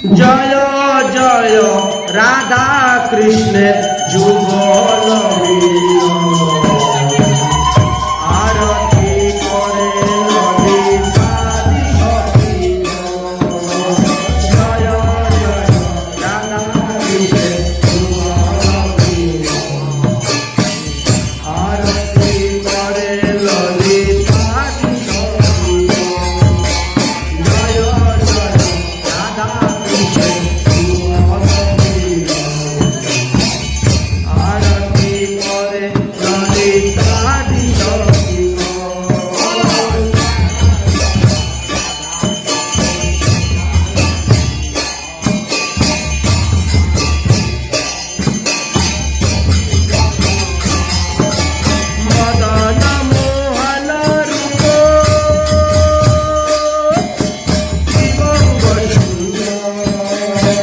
জয় জয় রাধা কৃষ্ণের যুগল মিলন। আরতি করে ললিতাদি সখীগণ। জয় জয় রাধা কৃষ্ণের যুগল মিলন। আরতি করে ললিতাদি সখীগণ। জয় জয় রাধা কৃষ্ণের যুগল মিলন। আরতি করে ললিতাদি সখীগণ। মদন মোহন রূপ দিবঙ্গ সুন্দর।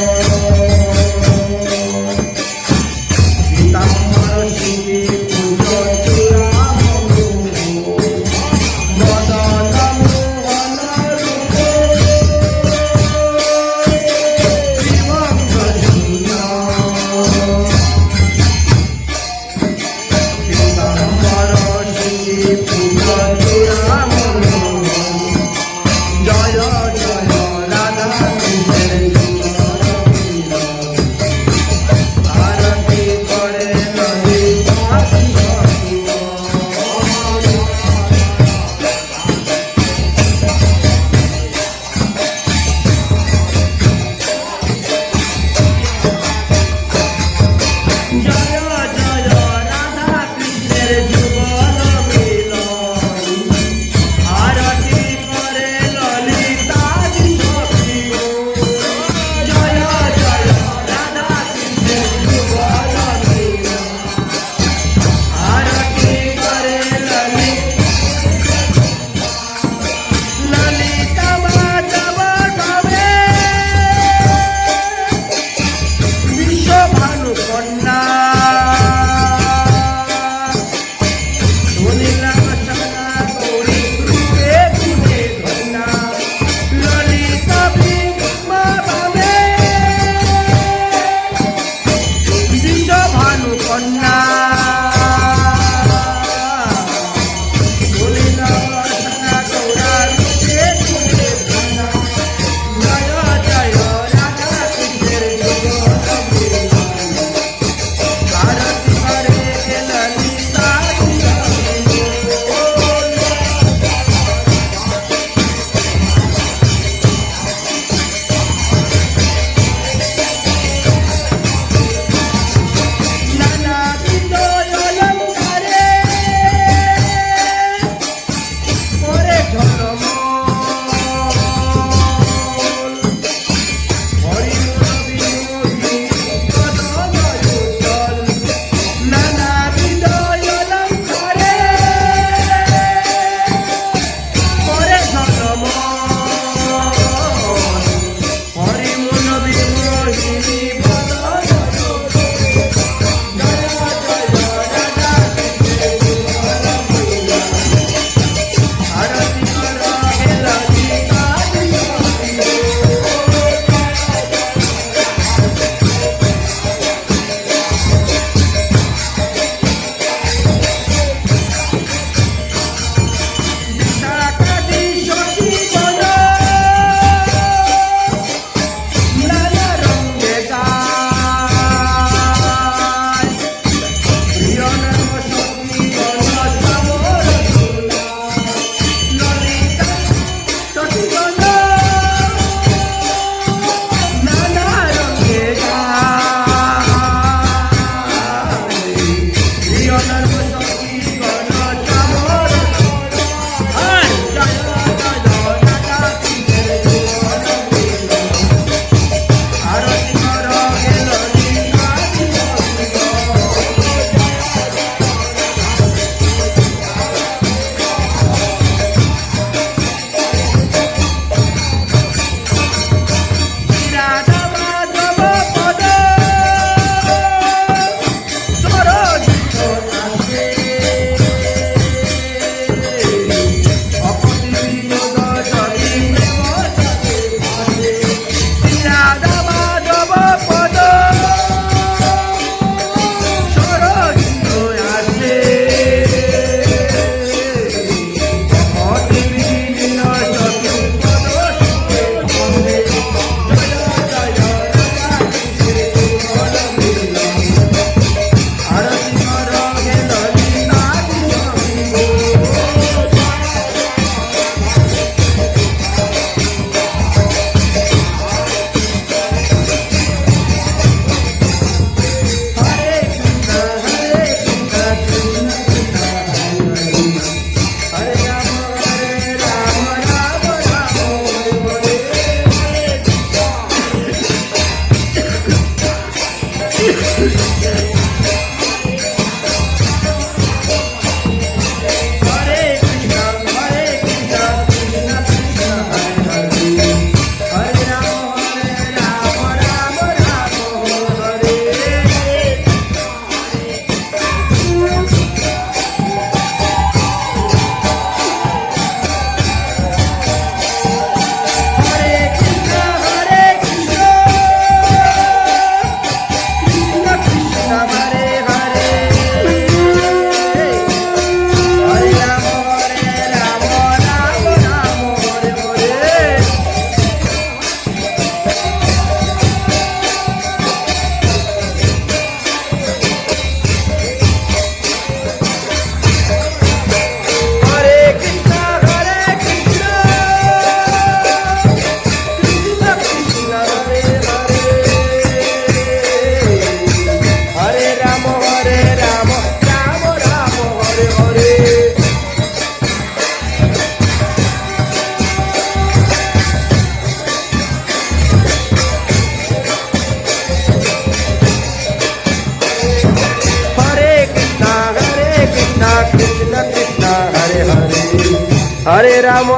হরে রাম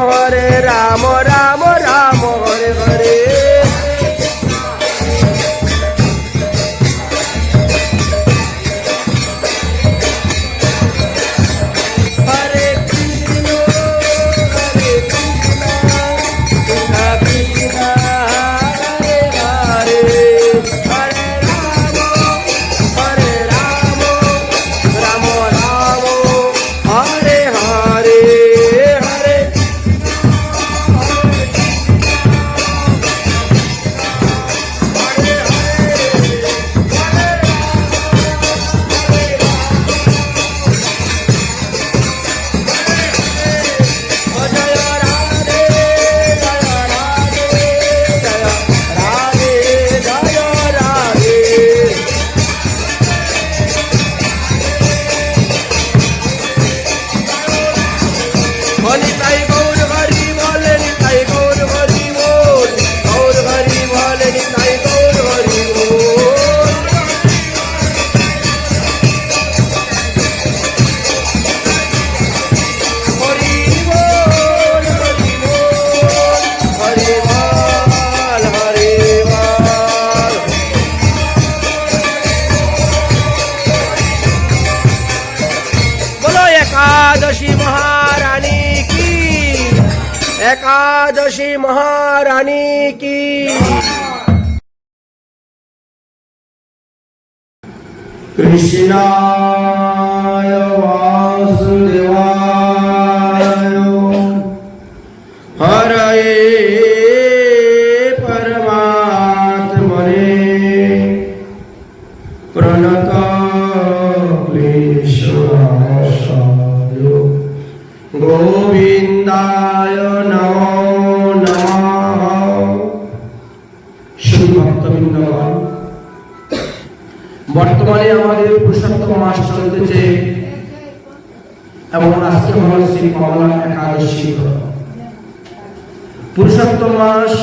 রাম রাম হরে হরে एकादशी महारानी की कृष्णाय वासुदेवाय हरये परमात्मने प्रणतक्लेशनाशाय गोविंदाय नमो नमः। श्री भक्तबृंदगण, বর্তমানে আমাদের পুরুষোত্তম মাস চলতেছে এবং আজকে হল শ্রী কমলা একাদশী। পুরুষোত্তম মাস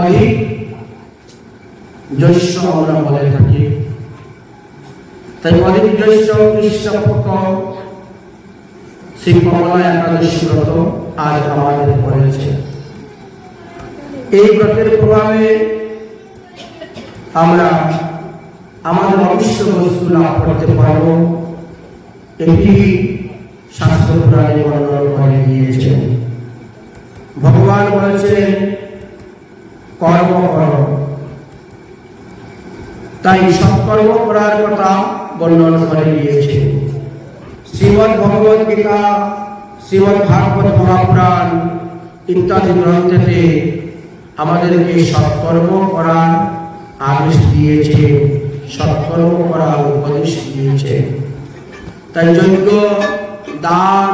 অধিক জ্যৈষ্ঠ আমরা বলে থাকি, তাই অধিক জ্যৈষ্ঠ কৃষ্ণপক্ষ শ্রী কমলা একাদশী ব্রত আজ আমাদের পড়েছে। এই ব্রতের প্রভাবে আমরা আমাদের অভিষ্ট বস্তু লাভ করতে পারব, এটি শাস্ত্র পুরাণে বর্ণনা করে দিয়েছেন। ভগবান বলেছেন কর্ম করো, তাই সৎকর্ম করার কথা বর্ণনা করে দিয়েছেন। শ্রীমদ্ ভগবদ গীতা, শ্রীমদ্ ভাগবত মহাপুরাণ ইত্যাদি গ্রন্থেতে আমাদেরকে সৎকর্ম করার আদেশ দিয়েছে, সৎকর্ম করার উপদেশ দিয়েছে। তাই যজ্ঞ, দান,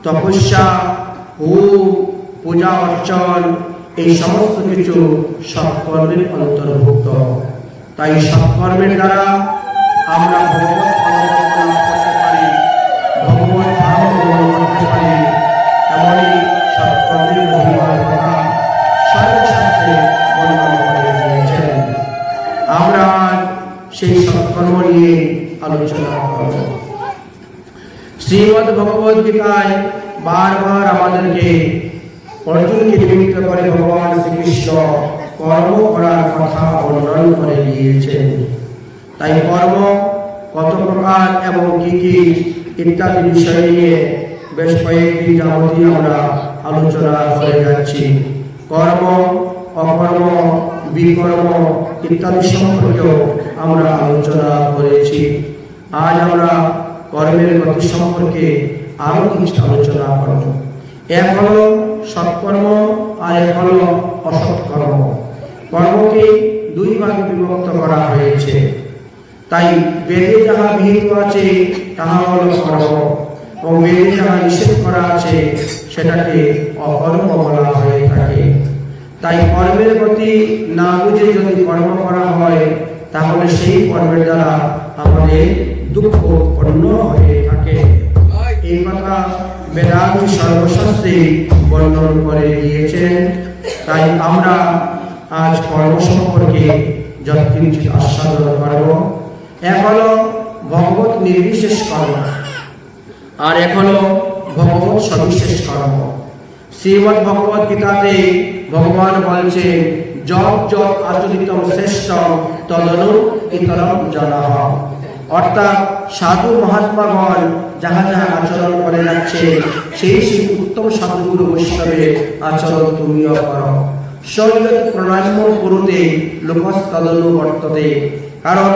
তপস্যা, হোম, পূজা অর্চন এই সমস্ত কিছু সৎকর্মের অন্তর্ভুক্ত। তাই সৎকর্মের দ্বারা আমরা ভগবত অনুভব করতে পারি, ভগবত ধাম গ্রহণ করতে পারি। এমনই সৎকর্মের মহিমার কথা সর্বশাস্ত্রে বর্ণনা করে দিয়েছেন। আমরা সেই সৎকর্ম নিয়ে আলোচনা করব। শ্রীমদ্ ভগবদ গীতায় বারবার আমাদেরকে অর্জুনকে নিমিত্ত করে ভগবান শ্রীকৃষ্ণ কর্ম করার কথা বর্ণনা করে দিয়েছেন। তাই কর্ম কত প্রকার এবং কি কি ইত্যাদি বিষয় নিয়ে বেশ কয়েকদিন যাবতীয় আমরা আলোচনা করে যাচ্ছি। কর্ম, অকর্ম, বিকর্ম ইত্যাদি সম্পর্কেও আমরা আলোচনা করেছি। আজ আমরা কর্মের গতি সম্পর্কে আরো কিছু আলোচনা করব। এক হলো সৎকর্ম আর এক হলো অসৎকর্ম। কর্মকে দুই ভাগে বিভক্ত করা হয়েছে। তাই বেদে যাহা বিহিত আছে তাহা হলো কর্ম, এবং বেদে যাহা নিষেধ করা আছে সেটাকে অকর্ম বলা হয়ে থাকে। তাই কর্মের গতি না বুঝে যদি কর্ম করা হয় তাহলে সেই কর্মের দ্বারা আমাদের দুঃখ উৎপন্ন হয়ে থাকে। এই কথা বেদান্ত সর্বশাস্ত্রে বর্ণনা করে দিয়েছেন। তাই আমরা আজ কর্ম সম্পর্কে যৎকিঞ্চিৎ আস্বাদন করব। এক হলো ভগবত নির্বিশেষ কর্ম, আর এক হলো ভগবত সবিশেষ কর্ম। শ্রীমদ্ ভগবত গীতাতে ভগবান বলছেন, যৎ যৎ আচরিতম শ্রেষ্ঠম তদনু ইতরম জনঃ। অর্থাৎ সাধু মহাত্মাগণ যাহা যাহা আচরণ করে যাচ্ছে, সেই সেই উত্তম সাধুগুরু বৈষ্ণবের আচরণ তুমিও করো। সৈয়দ প্রণাম্য কুরুতে লোকস্তদনু বর্ততে। কারণ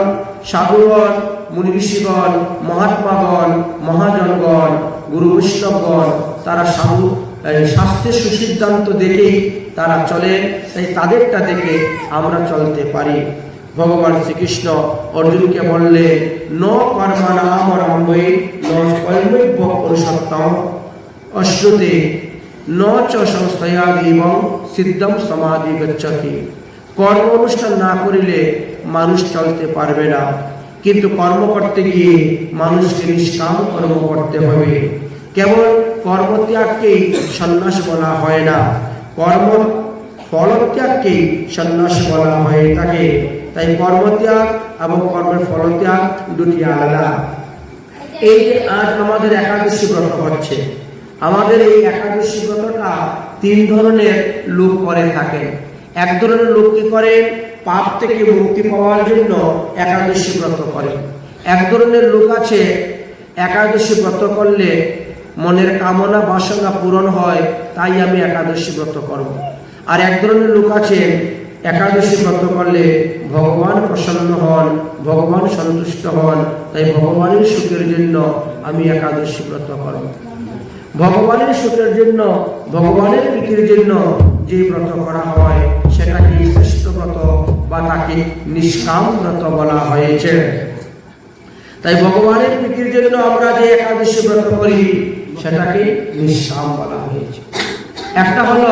সাধুগণ, মুনি ঋষিগণ, মহাত্মাগণ, মহাজনগণ, গুরু বৈষ্ণবগণ তারা সাধু শাস্ত্রের সুসিদ্ধান্ত দেখেই তারা চলে, তাই তাদেরটা দেখে আমরা চলতে পারি। ভগবান শ্রীকৃষ্ণ অর্জুনকে বললে, ন কর্মণামরম্ভে ন কর্মব্য পুরুষোত্তম অশ্রুতে ন চ সংস্থয়াদিবং সিদ্ধম সমাধি গচ্ছতি। কর্ম অনুষ্ঠান না করিলে মানুষ চলতে পারবে না, কিন্তু কর্ম করতে গিয়ে মানুষকে নিষ্কাম কর্ম করতে হবে। কেবল কর্মত্যাগকেই সন্ন্যাস বলা হয় না, কর্ম ফলত্যাগকেই সন্ন্যাস বলা হয়ে থাকে। তাই কর্মত্যাগ এবং কর্মের ফলত্যাগ দুটি আলাদা। এই যে আজ আমাদের একাদশী ব্রত হচ্ছে, আমাদের এই একাদশী ব্রতটা তিন ধরনের লোক করে থাকেন। এক ধরনের লোক কি করেন, পাপ থেকে মুক্তি পাওয়ার জন্য একাদশী ব্রত করেন। এক ধরনের লোক আছে, একাদশী ব্রত করলে মনের কামনা বাসনা পূরণ হয়, তাই আমি একাদশী ব্রত করব। আর এক ধরনের লোক আছেন, একাদশী ব্রত করলে ভগবান প্রসন্ন হন, ভগবান সন্তুষ্ট হন, তাই ভগবানের সুখের জন্য আমি একাদশী ব্রত করব। ভগবানের সুখের জন্য, ভগবানের প্রীতির জন্য যে ব্রত করা হয় সেটাকে শ্রেষ্ঠ ব্রত বা তাকে নিষ্কাম ব্রত বলা হয়েছে। তাই ভগবানের প্রীতির জন্য আমরা যে একাদশী ব্রত করি সেটাকে নিষ্কাম বলা হয়েছে। একটা হলো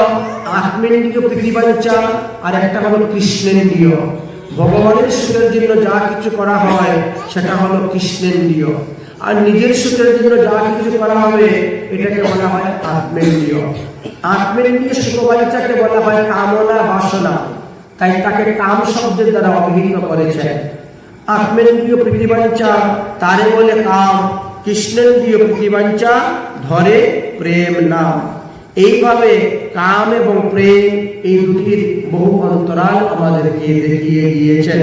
আত্মেন্দ্রিয় প্রীতিবাঞ্ছা, আর একটা হলো কৃষ্ণেন্দ্রিয়। ভগবানের সুখের জন্য যা কিছু করা হয় সেটা হলো কৃষ্ণেন্দ্রিয়, আর নিজের সুখের জন্য যা কিছু করা হবে এটাকে বলা হয় আত্মেন্দ্রিয়। আত্মেন্দ্রিয় সুখবাঞ্ছাকে বলা হয় কামনা বাসনা, তাই তাকে কাম শব্দের দ্বারা অভিহিত করেছে। আত্মেন্দ্রিয় প্রীতিবাঞ্ছা তারে বলে কাম, কৃষ্ণেন্দ্রিয় প্রীতিবাঞ্ছা ধরে প্রেম নাম। এইভাবে কাম এবং প্রেম এই দুটির বহু অন্তরাল আমাদেরকে দেখিয়ে দিয়েছেন।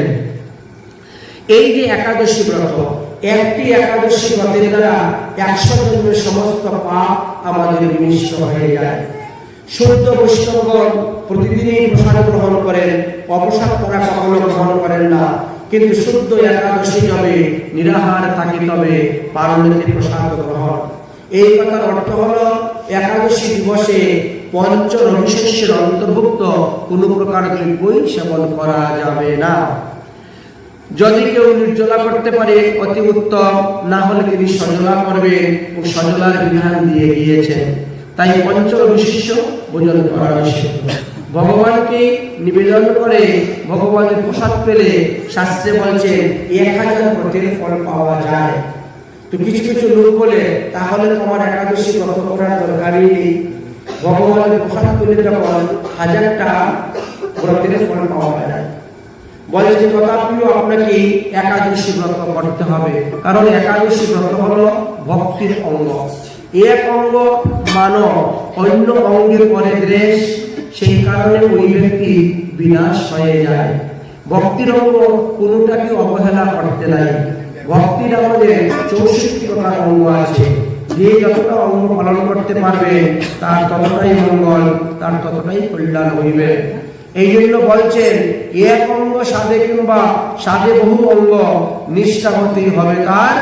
এই যে একাদশী ব্রত, একটি একাদশী ব্রতের দ্বারা 100 জন্মের সমস্ত পাপ আমাদের বিনষ্ট হয়ে যায়। শুদ্ধ বৈষ্ণবগণ প্রতিদিনই প্রসাদ গ্রহণ করেন, অপ্রসাদ করা কখনো গ্রহণ করেন না। কিন্তু শুদ্ধ একাদশী যাবে নিরাহার থাকি তবে পারণেতে প্রসাদ গ্রহণ। এই কথার অর্থ হলো একাদশী দিবসে পঞ্চ রবিশস্যের অন্তর্ভুক্ত কোন প্রকার দ্রব্যই সেবন করা যাবে না। যদি কেউ নির্জলা করতে পারে অতি উত্তম, না হলে তিনি সজলা করবেন ও সজলার বিধান দিয়ে গিয়েছেন। তাই পঞ্চ রবিশস্য ভোজন করা নিষিদ্ধ। ভগবানকে নিবেদন করে ভগবানের প্রসাদ পেলে শাস্ত্রে বলছেন 1000 ব্রতের ফল পাওয়া যায়। তো কিছু কিছু লোক বলে তাহলে তোমার একাদশী ব্রত করার দরকারই নেই, ভগবানের প্রসাদ পেলে যখন 1000টা ব্রতের ফল পাওয়া যায়। বলে যে তথাপিও আপনাকে একাদশী ব্রত করতে হবে, কারণ একাদশী ব্রত হলো ভক্তির অঙ্গ। এক অঙ্গ মানব, অন্য অঙ্গের পরে দ্বেষ, সেই কারণে ওই ব্যক্তি বিনাশ হয়ে যায়। ভক্তির অঙ্গ কোনোটাকে অবহেলা করতে নাই। ভক্তির আমাদের 64 প্রকার অঙ্গ আছে, যে যতটা অঙ্গ পালন করতে পারবে তার ততটাই মঙ্গল, তার ততটাই কল্যাণ হইবে। এই জন্য বলছেন এক অঙ্গ সাধে কিংবা সাধে বহু অঙ্গ, নিষ্ঠা হতেই হবে তার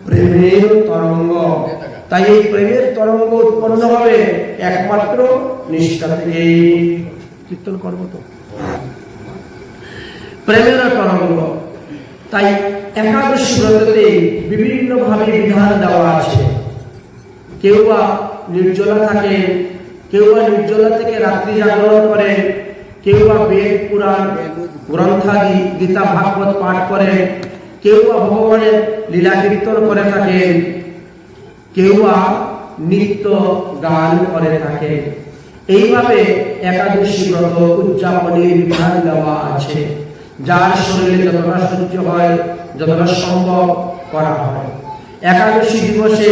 প্রেমের তরঙ্গ। তাই এই প্রেমের তরঙ্গ উৎপন্ন হবে একমাত্র নিষ্ঠা থেকে। কীর্তন করবো তো প্রেমের তরঙ্গ। তাই একাদশী ব্রততে বিভিন্ন ভাবে বিধান দেওয়া আছে। কেউ বা নির্জলা থাকেন, কেউ বা নির্জলা থেকে রাত্রি জাগরণ করেন, কেউ বা বেদ পুরাণ গ্রন্থাদি গীতা ভাগবত পাঠ করেন, কেউ বা ভগবানের লীলা কীর্তন করে থাকেন, কেউ বা নিত্য গান করে থাকেন। এইভাবে একাদশী ব্রত উদযাপনের বিধান দেওয়া আছে। যার শরীরে যতটা সহ্য হয়, যতটা সম্ভব করা হয়। একাদশী দিবসে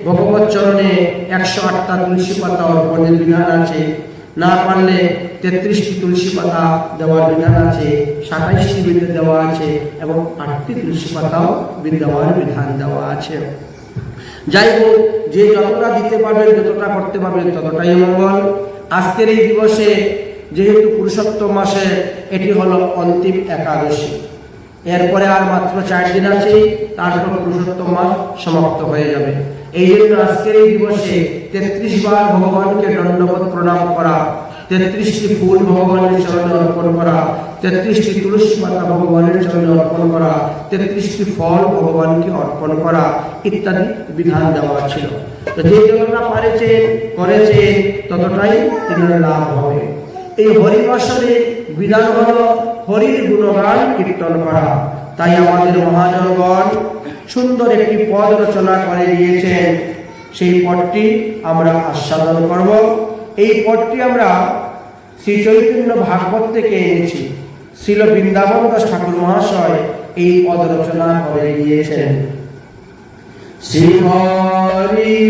ভগবত চরণে 108টা তুলসী পাতা অর্পণের বিধান আছে। না পারলে 33টি তুলসী পাতা দেওয়ার বিধান আছে, 27টি বিন্দু দেওয়া আছে এবং 8টি তুলসী পাতাও দেওয়ার বিধান দেওয়া আছে। যাই হোক, যে যতটা দিতে পারবেন, যতটা করতে পারবেন ততটাই মঙ্গল। আজকের এই দিবসে যেহেতু পুরুষোত্তম মাসে এটি হলো অন্তিম একাদশী, এরপরে আর মাত্র 4 দিন আছে, তারপর পুরুষোত্তম মাস সমাপ্ত হয়ে যাবে। এই জন্য আজকের এই দিবসে 33 বার ভগবানকে দণ্ডবত প্রণাম করা, 33টি ফুল ভগবানের চরণে অর্পণ করা, 33টি তুলসী পাতা ভগবানের চরণে অর্পণ করা, 33টি ফল ভগবানকে অর্পণ করা ইত্যাদি বিধান দেওয়া ছিল। তো যে যতটা পারেছেন করেছেন ততটাই তিনি লাভ হবে। এই হরিবর্ষণের বিধান হল হরির গুণগান কীর্তন করা। তাই আমাদের মহাজনগণ সুন্দর একটি পদ রচনা করে দিয়েছেন, সেই পদটি আমরা আস্বাদন করব। এই পদটি আমরা শ্রী চৈতন্য ভাগবত থেকে এনেছি। শ্রীল বৃন্দাবন দাস ঠাকুর মহাশয় এই পদ রচনা করে দিয়েছেন। শ্রী হরিবাসরে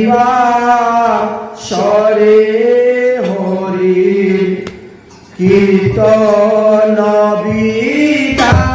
হরি কীর্তন বিধান,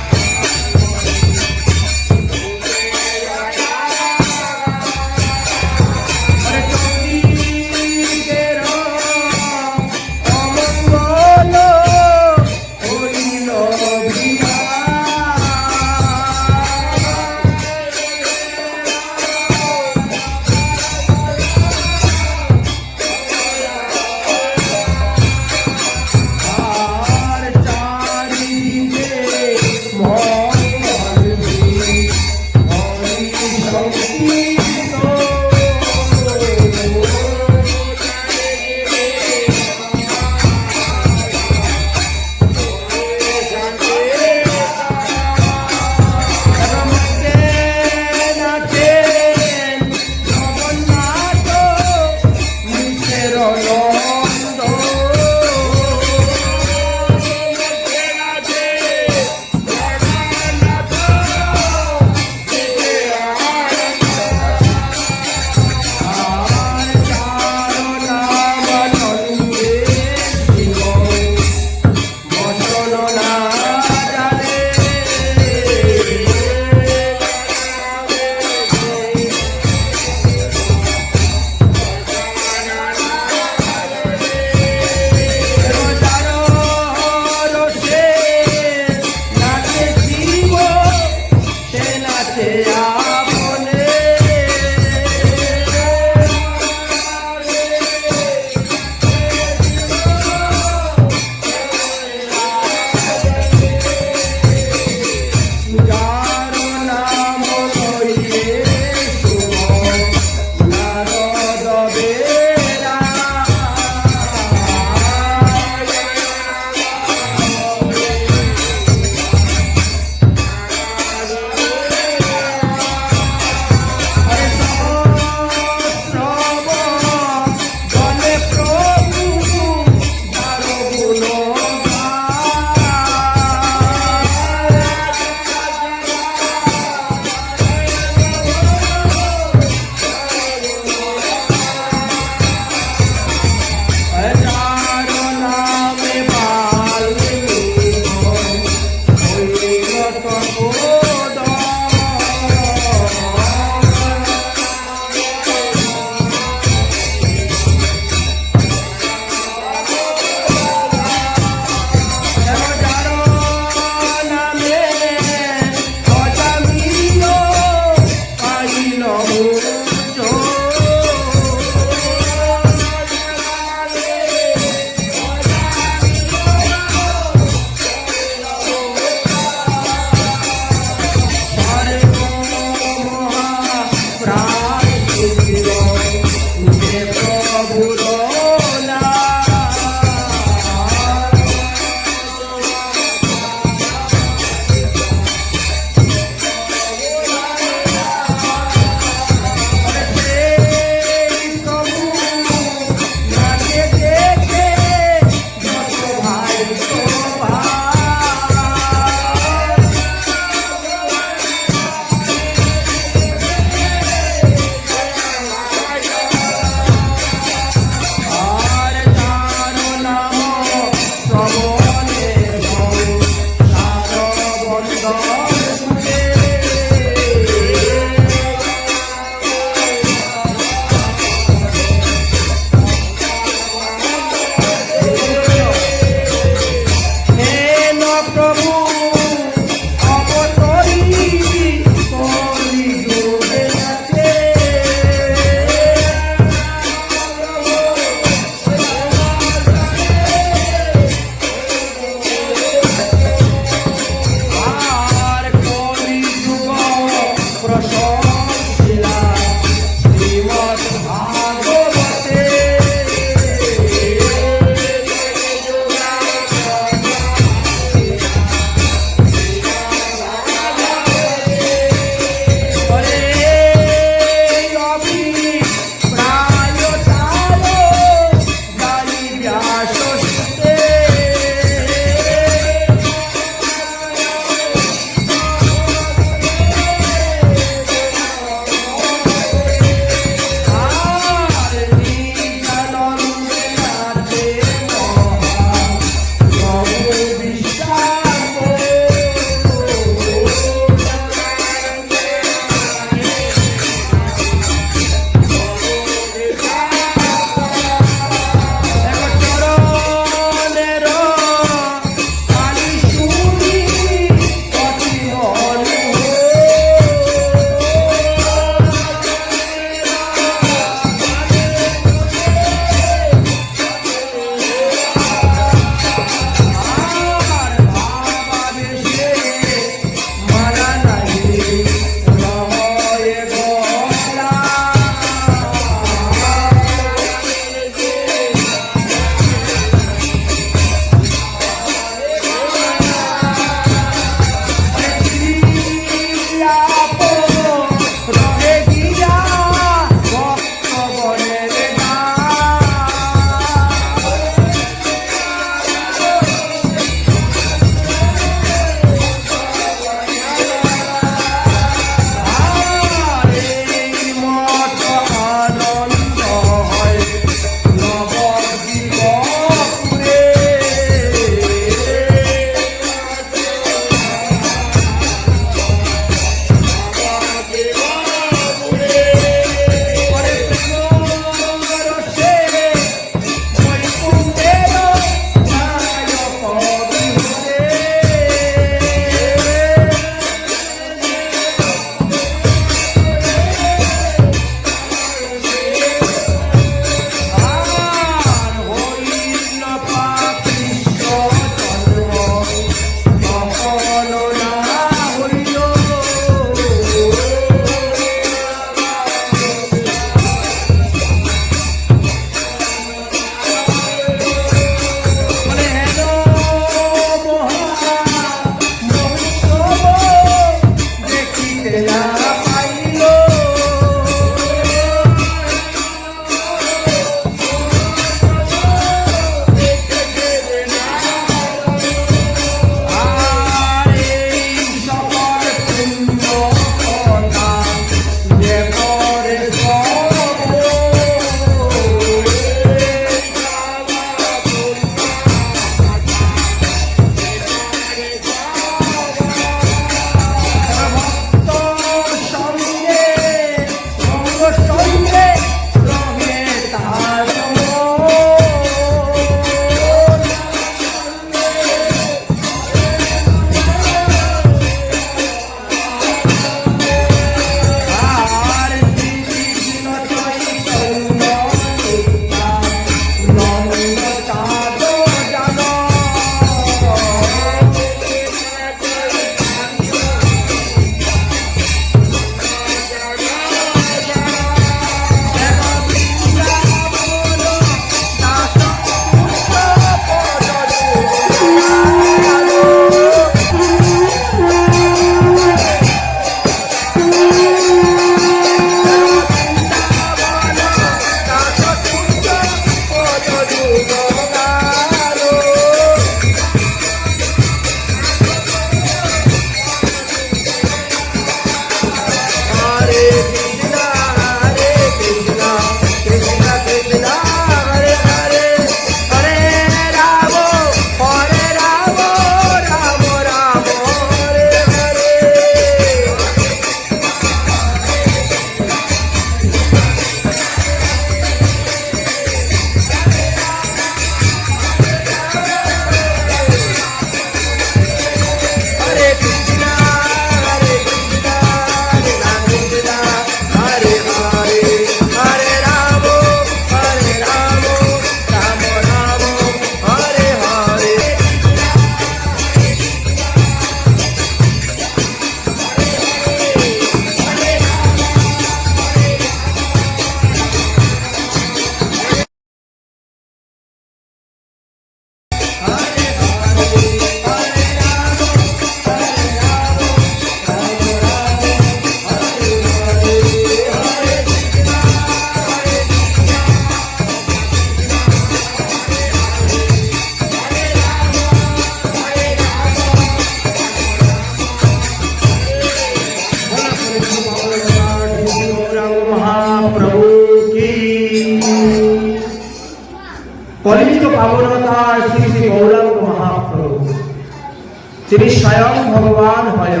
তিনি স্বয়ং ভগবান হয়ে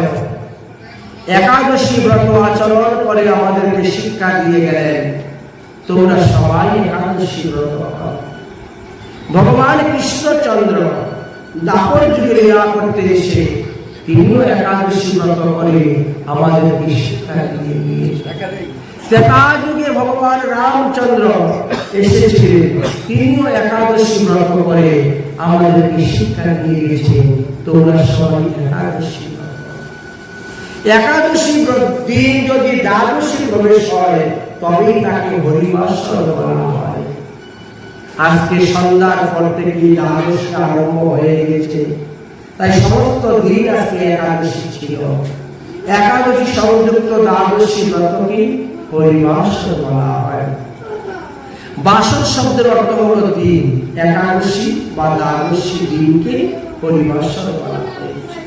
একাদশী ব্রত আচরণ করে আমাদেরকে শিক্ষা দিয়ে গেলেন, তোমরা সবাই একাদশী ব্রত করো। ভগবান কৃষ্ণচন্দ্র দাপর যুগে লীলা করতে এসে তিনিও একাদশী ব্রত করে আমাদেরকে শিক্ষা দিয়ে গিয়েছেন। ত্রেতা যুগে ভগবান রামচন্দ্র এসেছিলেন, তিনিও একাদশী ব্রত করে আমাদেরকে শিক্ষা দিয়ে গেছেন, তোমরা সবাই একাদশী ব্রত। একাদশী দিন যদি দ্বাদশী প্রবেশ হয় তবেই তাকে হরিবাসর বলা হয়। আজকে সন্ধ্যার পর থেকে দ্বাদশী আরম্ভ হয়ে গেছে, তাই সমস্ত দিন আজকে একাদশী ছিল। একাদশী সংযুক্ত দ্বাদশী ব্রতকে হরিবাসর বলা হয়। বাসর শব্দের অর্থ হল দিন, একাদশী বা দ্বাদশী দিনকে হরিবাসর বলা হয়েছে।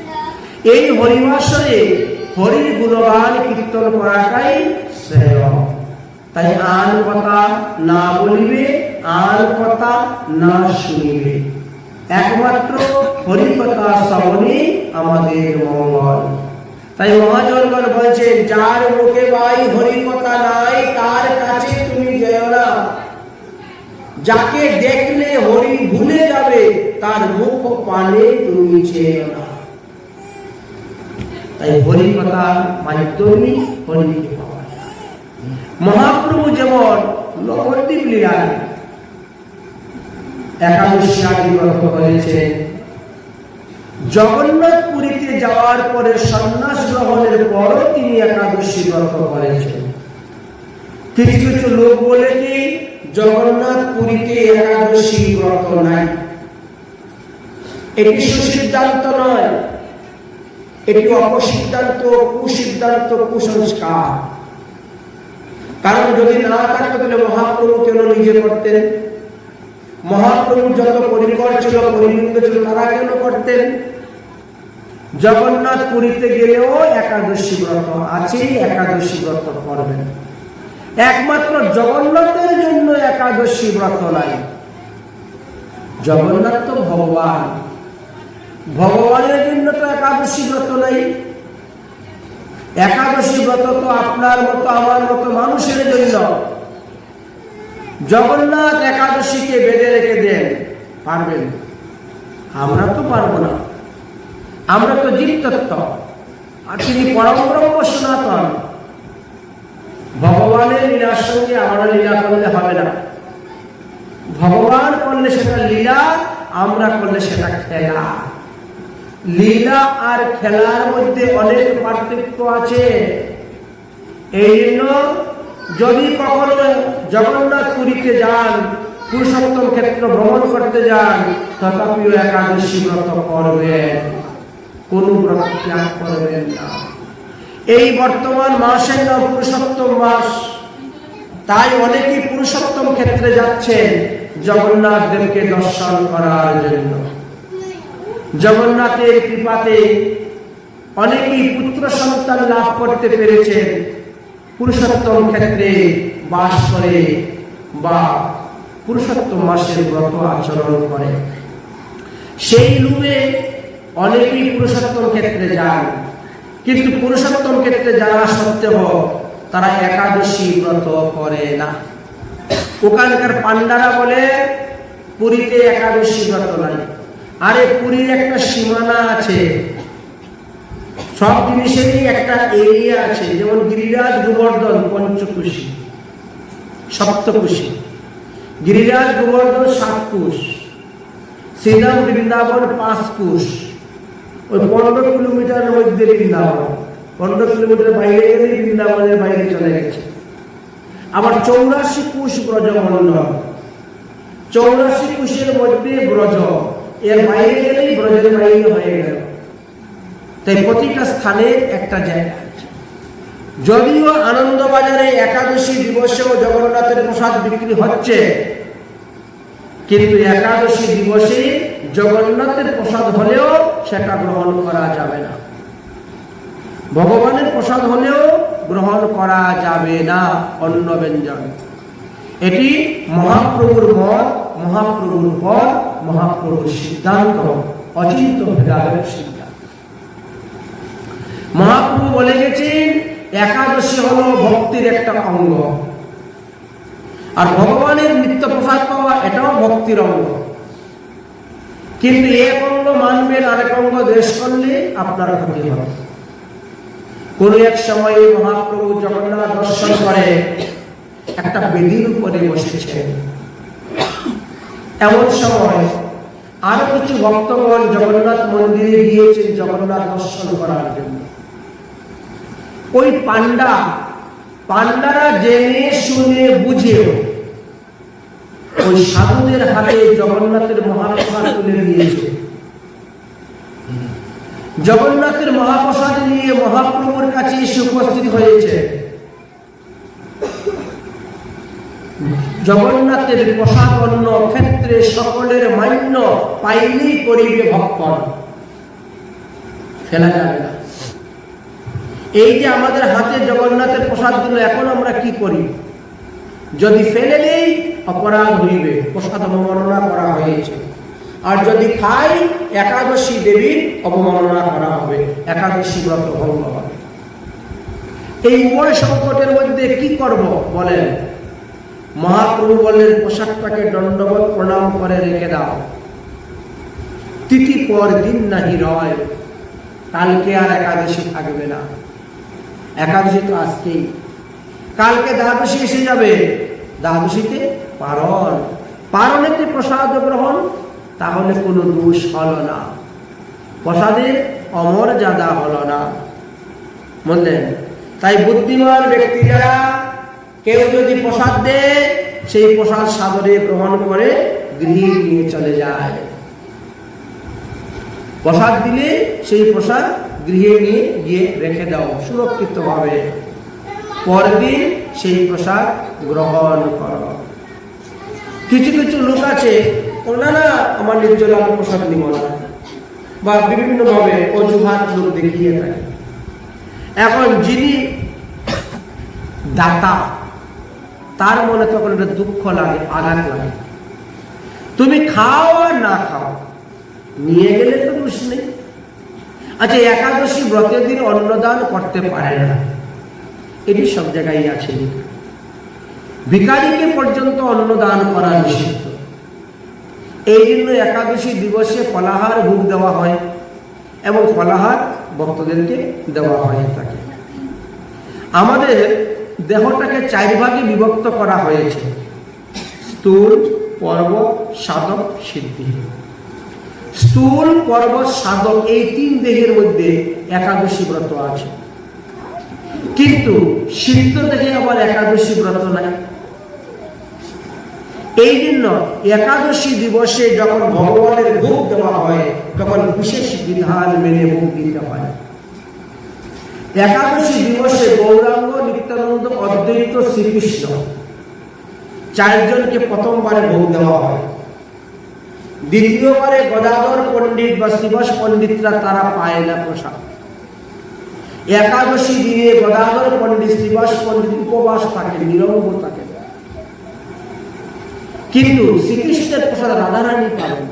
এই হরিবাসরে হরির গুণগান কীর্তন করাটাই শ্রেয়। তাই আন কথা না বলিবে, আন কথা না শুনিবে, একমাত্র হরি কথা শ্রবণে আমাদের মঙ্গল। তাই মহাজনগণ বলছেন, যার মুখে ভাই হরি কথা নাই তার কাছে তুমি যেও না। যাকে দেখলে হরি ভুলে যাবে তার মুখ পানে তুমি যেও না। তাই হরি কথা মাধ্যমে হরিকে পাওয়া যায়। মহাপ্রভু যেমন নবদ্বীপ লীলায় একাদশী আদি ব্রত করেছেন, জগন্নাথ পুরীতে যাওয়ার পরে সন্ন্যাস গ্রহণের পরও তিনি একাদশী ব্রত করেছেন। কিছু কিছু লোক বলে কি জগন্নাথ পুরীতে একাদশী ব্রত নাই, এটি সুসিদ্ধান্ত নয়, এটি অপসিদ্ধান্ত, কুসিদ্ধান্ত, কুসংস্কার। কারণ যদি না থাকতো তাহলে মহাপ্রভু কেন নিজে করতেন? মহাপ্রভু যত পরিকর ছিল, পরিবৃন্দ ছিল, তারা কেন করতেন? জগন্নাথ পুরীতে গেলেও একাদশী ব্রত আছে, একাদশী ব্রত করবেন। একমাত্র জগন্নাথের জন্য একাদশী ব্রত নাই। জগন্নাথ তো ভগবান, ভগবানের জন্য তো একাদশী ব্রত নাই। একাদশী ব্রত তো আপনার মতো আমার মতো মানুষের জন্য। জগন্নাথ একাদশীকে বেঁধে রেখে দেন, পারবেন? আমরা তো পারবো না, আমরা তো জীবতত্ত্ব, আর তিনি পরম ব্রহ্ম সনাতন। ভগবানের লীলার সঙ্গে আমরা লীলা করলে হবে না। ভগবান করলে সেটা লীলা, আমরা করলে সেটা খেলা। লীলা আর খেলার মধ্যে অনেক পার্থক্য আছে। এই জন্য যদি কখনো জগন্নাথ পুরীতে যান, পুরুষোত্তম ক্ষেত্র ভ্রমণ করতে যান, তথাপিও একাদশী ব্রত করবেন, কোন ব্রত ত্যাগ করবেন না। এই বর্তমান মাসের নাম পুরুষোত্তম মাস, তাই অনেকেই পুরুষোত্তম ক্ষেত্রে যাচ্ছেন জগন্নাথ দেবকে দর্শন করার জন্য। জগন্নাথের কৃপাতে অনেকেই পুত্র সন্তান লাভ করতে পেরেছেন, পুরুষোত্তম ক্ষেত্রে বাস করে বা পুরুষোত্তম মাসের ব্রত আচরণ করে। সেই লোভে অনেকেই পুরুষোত্তম ক্ষেত্রে যান, কিন্তু পুরুষোত্তম ক্ষেত্রে যারা সত্ত্বেও তারা একাদশী ব্রত করে না। ওখানকার পান্ডারা বলে পুরীতে একাদশী ব্রত নাই। আরে পুরীর একটা সীমানা আছে, সব জিনিসেরই একটা এরিয়া আছে। যেমন গিরিরাজ গোবর্ধন পঞ্চকুশী, সপ্তকুশী। গিরিরাজ গোবর্ধন 7 কুশ, শ্রীরাম বৃন্দাবন 5 কুশ। ওই 15 কিলোমিটারের মধ্যে বৃন্দাবন, 15 কিলোমিটার বাইরে গেলে বৃন্দাবনের বাইরে চলে গেছে। আবার 84 কুশ ব্রজমণ্ডল, 84 কুশের মধ্যে ব্রজ, এর বাইরে গেলেই ব্রজের বাইরে হয়ে গেল। তাই প্রতিটা স্থানের একটা জায়গা আছে। যদিও আনন্দবাজারে একাদশী দিবসেও জগন্নাথের প্রসাদ বিক্রি হচ্ছে, কিন্তু একাদশী দিবসে জগন্নাথের প্রসাদ হলেও সেটা গ্রহণ করা যাবে না। ভগবানের প্রসাদ হলেও গ্রহণ করা যাবে না অন্ন ব্যঞ্জন। এটি মহাপ্রভুর মত, মহাপ্রভুর পদ, মহাপ্রভুর সিদ্ধান্ত, অচিন্ত ভেদাভেদ সিদ্ধান্ত। বলে গেছেন একাদশী হলো ভক্তির একটা অঙ্গ, আর ভগবানের নিত্য প্রসাদ পাওয়া এটাও ভক্তির অঙ্গ। কিন্তু এক অঙ্গ মানবেন আরেক অঙ্গ দেশ করলে আপনার ক্ষতি হবে। কোন এক সময়ে মহাপ্রভু জগন্নাথ দর্শন করে একটা বেদির উপরে বসেছেন। এমন সময় আরো কিছু ভক্তগণ জগন্নাথ মন্দিরে গিয়েছেন জগন্নাথ দর্শন করার জন্য। ওই পান্ডারা জেনে শুনে বুঝেও ওই সাধুদের হাতে জগন্নাথের মহাপ্রসাদ তুলে দিয়েছে। জগন্নাথের মহাপ্রসাদ নিয়ে মহাপ্রভুর কাছে এসে উপস্থিত হয়েছে। জগন্নাথের প্রসাদ অন্য ক্ষেত্রে সকলের মান্য পাইলেই করিবে ভক্ষণ, ফেলা যাবে না। এই যে আমাদের হাতে জগন্নাথের প্রসাদ গুলো এখন আমরা কি করি, যদি ফেলে নেই অপরাধ হইবে, প্রসাদ অবমাননা করা হয়েছে। আর যদি খাই একাদশী দেবীর অবমাননা করা হবে, একাদশী ব্রত ভঙ্গ হবে। এই উভয় সংকটের মধ্যে কি করব বলেন? মহাপ্রভু বললেন পোশাকটাকে দণ্ডবত প্রণাম করে রেখে দাও। তিথি পর দিন নাহি রয়, কালকে আর একাদশী থাকবে না। একাদশী তো আজকেই, কালকে দ্বাদশী এসে যাবে। দ্বাদশীতে পারণেতে প্রসাদ গ্রহণ, তাহলে কোনো দোষ হলো না, প্রসাদের অমর্যাদা হলো না। বুঝলেন? তাই বুদ্ধিমান ব্যক্তিরা কেউ যদি প্রসাদ দেয় সেই প্রসাদ সাদরে গ্রহণ করে গৃহে নিয়ে চলে যায়। প্রসাদ দিলে সেই প্রসাদ গৃহে নিয়ে গিয়ে রেখে দাও সুরক্ষিত ভাবে, পরদিন সেই প্রসাদ গ্রহণ করো। কিছু কিছু লোক আছে ওনারা আমার নির্জলা প্রসাদ নিব না, বা বিভিন্ন ভাবে অজুহাত লোক দেখিয়ে থাকে। এখন যিনি দাতা তার মনে তখন একটা দুঃখ লাগে, আঘাত লাগে। তুমি খাও আর না খাও, নিয়ে গেলে তো দোষ নেই। আচ্ছা, একাদশী ব্রতের দিন অন্নদান করতে পারে না, এটি সব জায়গায় আছে। ভিখারিকে পর্যন্ত অন্নদান করা নিষিদ্ধ। এই জন্য একাদশী দিবসে ফলাহার ভোগ দেওয়া হয় এবং ফলাহার ভক্তদেরকে দেওয়া হয়ে থাকে। আমাদের দেহটাকে 4 ভাগে বিভক্ত করা হয়েছে: স্থূল, পর্বত, সাধক, সিদ্ধি। স্থূল, পর্বত, সাধক এই 3 দেহের মধ্যে একাদশী ব্রত আছে, কিন্তু সিদ্ধ দেহে আবার একাদশী ব্রত নাই। এই জন্য একাদশী দিবসে যখন ভগবানের ভোগ দেওয়া হয় তখন বিশেষ বিধান মেনে ভোগ দিতে হয়। একাদশী দিবসে গৌরাঙ্গ, নিত্যানন্দ, অদ্বৈত, শ্রীকৃষ্ণ 4 জনকে প্রথমবারে ভোগ দেওয়া হয়। দ্বিতীয়বারে গদাধর পণ্ডিত বা শ্রীবাস পণ্ডিতরা তারা পায় না প্রসাদ। একাদশী দিনে গদাধর পণ্ডিত, শ্রীবাস পণ্ডিত উপবাস থাকে, নিরঙ্গ থাকে। কিন্তু শ্রীকৃষ্ণের প্রসাদ রাধারানী পাবেন।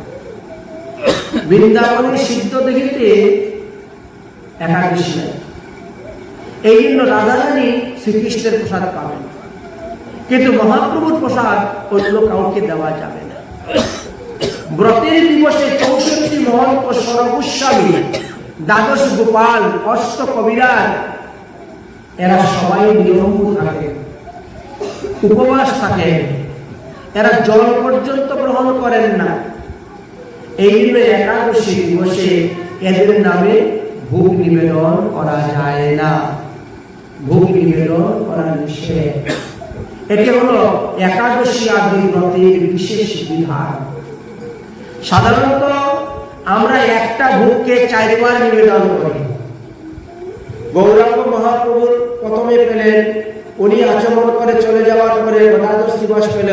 বৃন্দাবনের সিদ্ধ দেখিতে একাদশী নাই, এই জন্য রাধারানী শ্রীকৃষ্ণের প্রসাদ পাবেন, কিন্তু মহাপ্রভুর প্রসাদ অন্য কাউকে দেওয়া যাবে না। ব্রতের দিবসে 64 মহন্ত, সরগোস্বামী, দ্বাদশ গোপাল, অষ্ট কবিরাজ এরা সবাই নিরঙ্গ থাকে, উপবাস থাকে, এরা জল পর্যন্ত গ্রহণ করেন না। এই জন্য একাদশী দিবসে এদের নামে ভোগ নিবেদন করা যায় না, ভোগ নিবেদন করা নিষেধ। এটি হলো একাদশী আদি ব্রতের বিশেষ বিধান। সাধারণত আমরা একটা ভোগকে 4 বার নিবেদন করি। গৌরাঙ্গ মহাপ্রভু প্রথমে পেলেন, উনি আচমন করে চলে যাওয়ার পরে গদাধর শ্রীবাস পেল,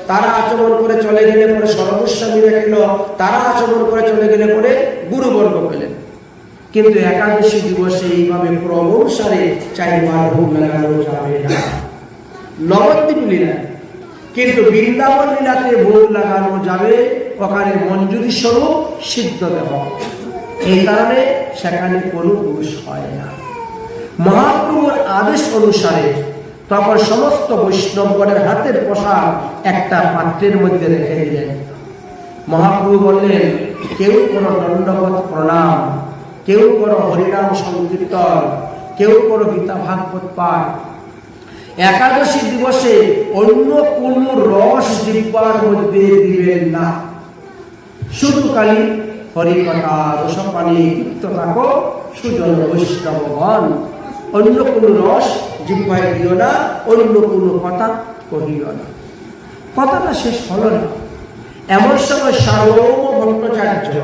তারা আচমন করে চলে গেলে পরে সরগোস্বামীরা পেল, তারা আচমন করে চলে গেলে পরে গুরুবর্গ পেলেন। কিন্তু একাদশী দিবসে এইভাবে ক্রমসারে 4 বার ভোগ লাগানো যাবে না। নবদ্বীপ লীলা, কিন্তু বৃন্দাবন লীলাতে ভোগ লাগানো যাবে, ওখানে মঞ্জুরি স্বরূপ সিদ্ধ দেহ। এই কারণে সেখানে কোনো দোষ হয় না। মহাপ্রভুর আদেশ অনুসারে তখন সমস্ত বৈষ্ণবগণের হাতের প্রসাদ একটা পাত্রের মধ্যে রেখে দিলেন। মহাপ্রভু বললেন, কেউ করো দণ্ডবত প্রণাম, কেউ করো হরিনাম সংকীর্তন, কেউ করো গীতা ভাগবত পাঠ। একাদশী দিবসে অন্য কোন রস জিহ্বার মধ্যে দিবেন না, শুধু খালি হরিকথা রসপানি তৃপ্ত থাকো সুজন বৈষ্ণবগণ। অন্য কোন রস জিহ্বায় দিও না, অন্য কোন কথা কহিও না। কথাটা শেষ হলো না, এমন সময় সার্বভৌম ভট্টাচার্য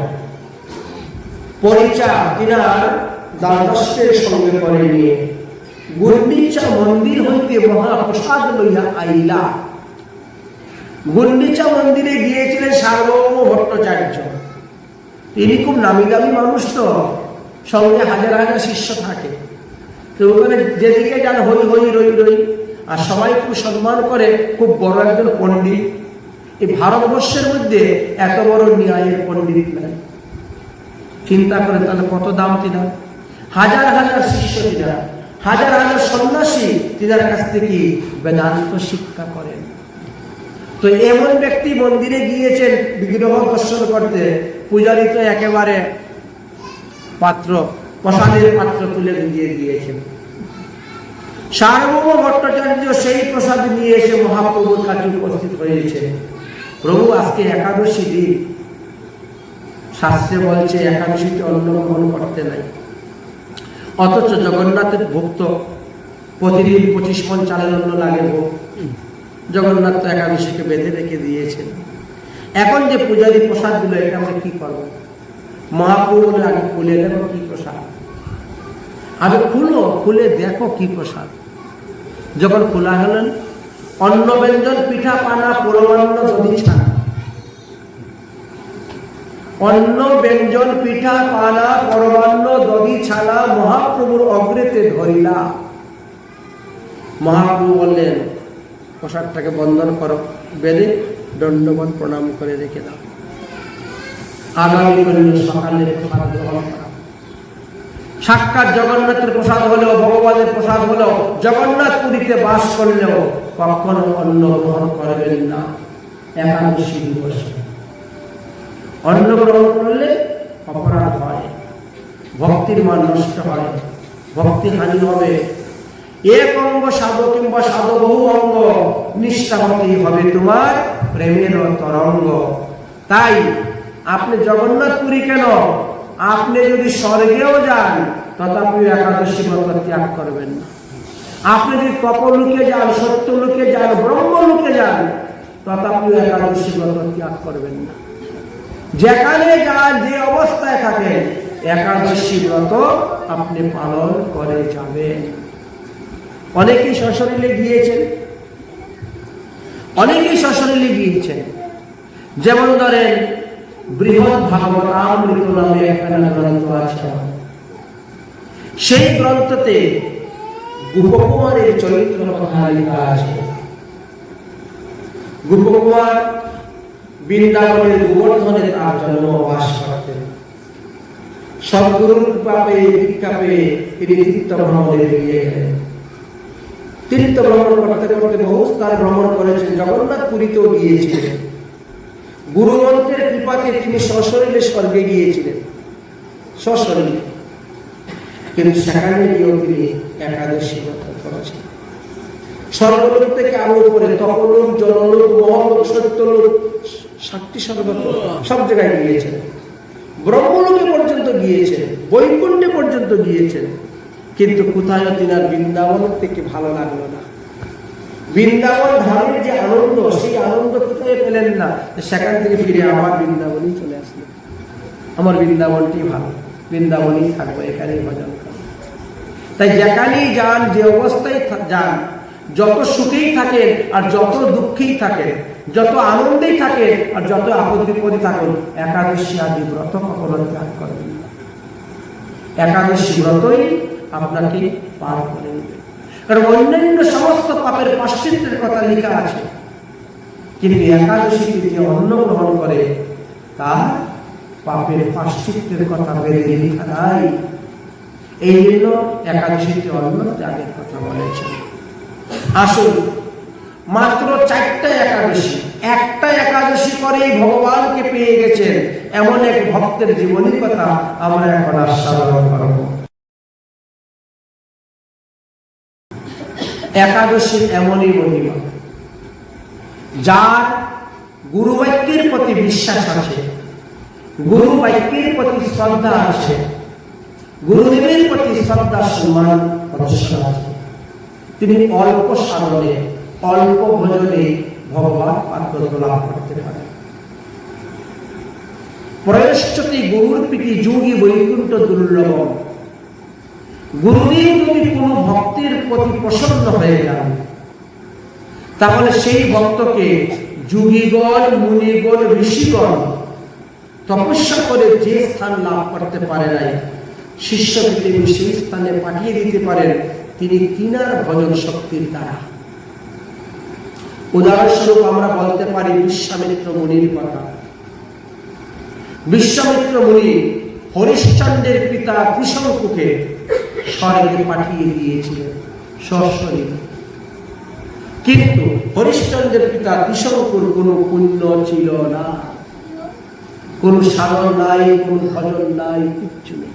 পরিচা তিনার দ্বাদশের সঙ্গে করে নিয়ে গুন্ডিচা মন্দির হইতে মহাপ্রসাদ লইয়া আইলা। গুন্ডিচা মন্দিরে গিয়েছিলেন সার্বভৌম ভট্টাচার্য। তিনি খুব নামি দামি মানুষ, তো সঙ্গে হাজার হাজার শিষ্য থাকে। তো ওখানে যেদিকে যান হই হই রই রই, আর সবাই খুব সম্মান করে, খুব বড় একজন পণ্ডিত। এই ভারতবর্ষের মধ্যে এত বড় ন্যায়ের পণ্ডিত নাই। চিন্তা করে তাহলে কত দাম তিনার। হাজার হাজার শিষ্য তিনার, হাজার হাজার সন্ন্যাসী তিনার কাছ থেকে বেদান্ত শিক্ষা করেন। তো এমন ব্যক্তি মন্দিরে গিয়েছেন বিগ্রহ দর্শন করতে, পূজারী তো একেবারে পাত্র, প্রসাদের পাত্র তুলে দিয়ে দিয়েছেন। সার্বভৌম ভট্টাচার্য সেই প্রসাদ নিয়ে এসে মহাপ্রভুর কাছে উপস্থিত হয়েছে। প্রভু, আজকে একাদশী দিন, শাস্ত্রে বলছে একাদশীতে অন্ন গ্রহণ করতে নাই, অথচ জগন্নাথের ভক্ত প্রতিদিন 25 মণ চালের অন্ন লাগে ভোগ। জগন্নাথ তো একাদশীকে বেঁধে রেখে দিয়েছেন। এখন যে পূজারী প্রসাদ দিল, এটা আমরা কি করবো? মহাপ্রভু বলে, আগে খুলে দেখো কি প্রসাদ, আগে খুলো, খুলে দেখো কি প্রসাদ। যখন খোলা হলেন, অন্ন ব্যঞ্জন পিঠা পানা পরমান্ন দধি ছানা, অন্ন ব্যঞ্জন পিঠা পানা পরমান্ন দধি ছানা মহাপ্রভুর অগ্রেতে ধরিলা। মহাপ্রভু বললেন, প্রসাদটাকে বন্দন করো, বেঁধে দণ্ডবত প্রণাম করে রেখে দাও। আগামী সকালে প্রসাদ গ্রহণ করা। সাক্ষাৎ জগন্নাথের প্রসাদ হলেও, ভগবানের প্রসাদ হলেও, জগন্নাথ পুরীতে বাস করলেও কখনো অন্ন গ্রহণ করবেন না একাদশী দিবসে। অন্ন গ্রহণ করলে অপরাধ হয়, ভক্তির মান নষ্ট হয়, ভক্তি হানি হবে। এক অঙ্গ সাধু কিংবা সাধু বহু অঙ্গ, নিষ্ঠাবতী হবে তোমার প্রেমের তরঙ্গ। তাই আপনি জগন্নাথ পুরী কেন, আপনি যদি স্বর্গেও যান তথাপি একাদশী ব্রত ত্যাগ করবেন না। আপনি যদি তপলোকে যান, সত্যলোকে যান, ব্রহ্মলোকে যান, তথাপি একাদশী ব্রত ত্যাগ করবেন না। যেখানে যান, যে অবস্থায় থাকেন, একাদশী ব্রত আপনি পালন করে যাবেন। অনেকেই সশরীরে গিয়েছেন, অনেকেই সশরীরে গিয়েছেন। যেমন ধরেন, বৃহৎ ভাগবতামৃত নামে একখানা গ্রন্থ আছে। সেই গ্রন্থতে গোপকুমারের চরিত্র কথা লেখা আছে। গোপকুমার বৃন্দাবনের গোবর্ধনে তার জন্মবাস করতেন। সদ্গুরুর কৃপা পেয়ে, দীক্ষা পেয়ে তিনি তীর্থ ভ্রমণে বেরিয়ে গেলেন। তীর্থ ভ্রমণ করতে করতে বহু স্থান ভ্রমণ করেছেন, জগন্নাথ পুরীতেও গিয়েছিলেন। গুরুমন্ত্রের কৃপাতে তিনি সশরীরে স্বর্গে গিয়েছিলেন, সশরীরে। কিন্তু সেখানে গিয়েও তিনি একাদশী ব্রত করেছেন। স্বর্গলোক থেকে আরো উপরে তপলোক, জনলোক, মহলোক, সত্যলোক, 7টি স্বর্গলোক, সব জায়গায় গিয়েছেন। ব্রহ্মলোকে পর্যন্ত গিয়েছেন, বৈকুণ্ঠে পর্যন্ত গিয়েছেন। কিন্তু কোথায় তিনার বৃন্দাবন থেকে ভালো লাগলো না। বৃন্দাবন ধামের যে আনন্দ, সেই আনন্দ কোথায় পেলেন না। সেখান থেকে ফিরে আমার বৃন্দাবনই চলে আসলেন। আমার বৃন্দাবনটি ভালো, বৃন্দাবনই থাকবো, এখানেই ভজন করবো। তাই যেখানেই যান, যে অবস্থায় যান, যত সুখেই থাকেন আর যত দুঃখেই থাকেন, যত আনন্দেই থাকেন আর যত আপদ বিপদে থাকেন, একাদশী আদি ব্রত কখনো ত্যাগ করবেন না। একাদশী ব্রতই আপনাকে পার করে দেবে। কারণ অন্যান্য সমস্ত পাপের প্রায়শ্চিত্তের কথা লেখা আছে, কিন্তু একাদশীতে যে অন্ন গ্রহণ করে তার পাপের প্রায়শ্চিত্তের কথা বেদে লেখা নাই। এই জন্য একাদশীতে অন্ন ত্যাগের কথা বলেছেন। আসুন, মাত্র 4টা একাদশী, একটা একাদশী করেই ভগবানকে পেয়ে গেছেন এমন এক ভক্তের জীবনের কথা আমরা এখন আস্বাদন করব। একাদশীর এমনই মহিমা, যার গুরু বাক্যের প্রতি বিশ্বাস আছে, গুরু বাক্যের প্রতি শ্রদ্ধা আছে, গুরুদেবের প্রতি শ্রদ্ধা সম্মান প্রদর্শন আছে, তিনি অল্প সাধনে অল্প ভোজনে ভগবান পাত্র লাভ করতে পারেন। প্রয়শ্চতি গুরুর প্রীতি যোগী বৈকুণ্ঠ দুর্লভ। গুরুদেব যদি কোনো ভক্তের প্রতি প্রসন্ন হয়ে যান, তাহলে সেই ভক্তকে যোগীগণ, মুনিগণ, ঋষিগণ তপস্যা করে যে স্থান লাভ করতে পারে নাই, শিষ্যকে তিনি সেই স্থানে পাঠিয়ে দিতে পারেন তিনি তিনার ভজন শক্তির দ্বারা। উদাহরণস্বরূপ আমরা বলতে পারি বিশ্বামিত্র মুনির কথা। বিশ্বামিত্র মুনি হরিশ্চন্দ্রের পিতা ত্রিশঙ্কুকে স্বর্গে পাঠিয়ে দিয়েছিলেন সশরীরে, কিন্তু হরিশ্চন্দ্রের পিতা ত্রিশঙ্কুর কোনো পুণ্য ছিল না, কোন সাধন নাই, কোন ভজন নাই, কিচ্ছু নেই,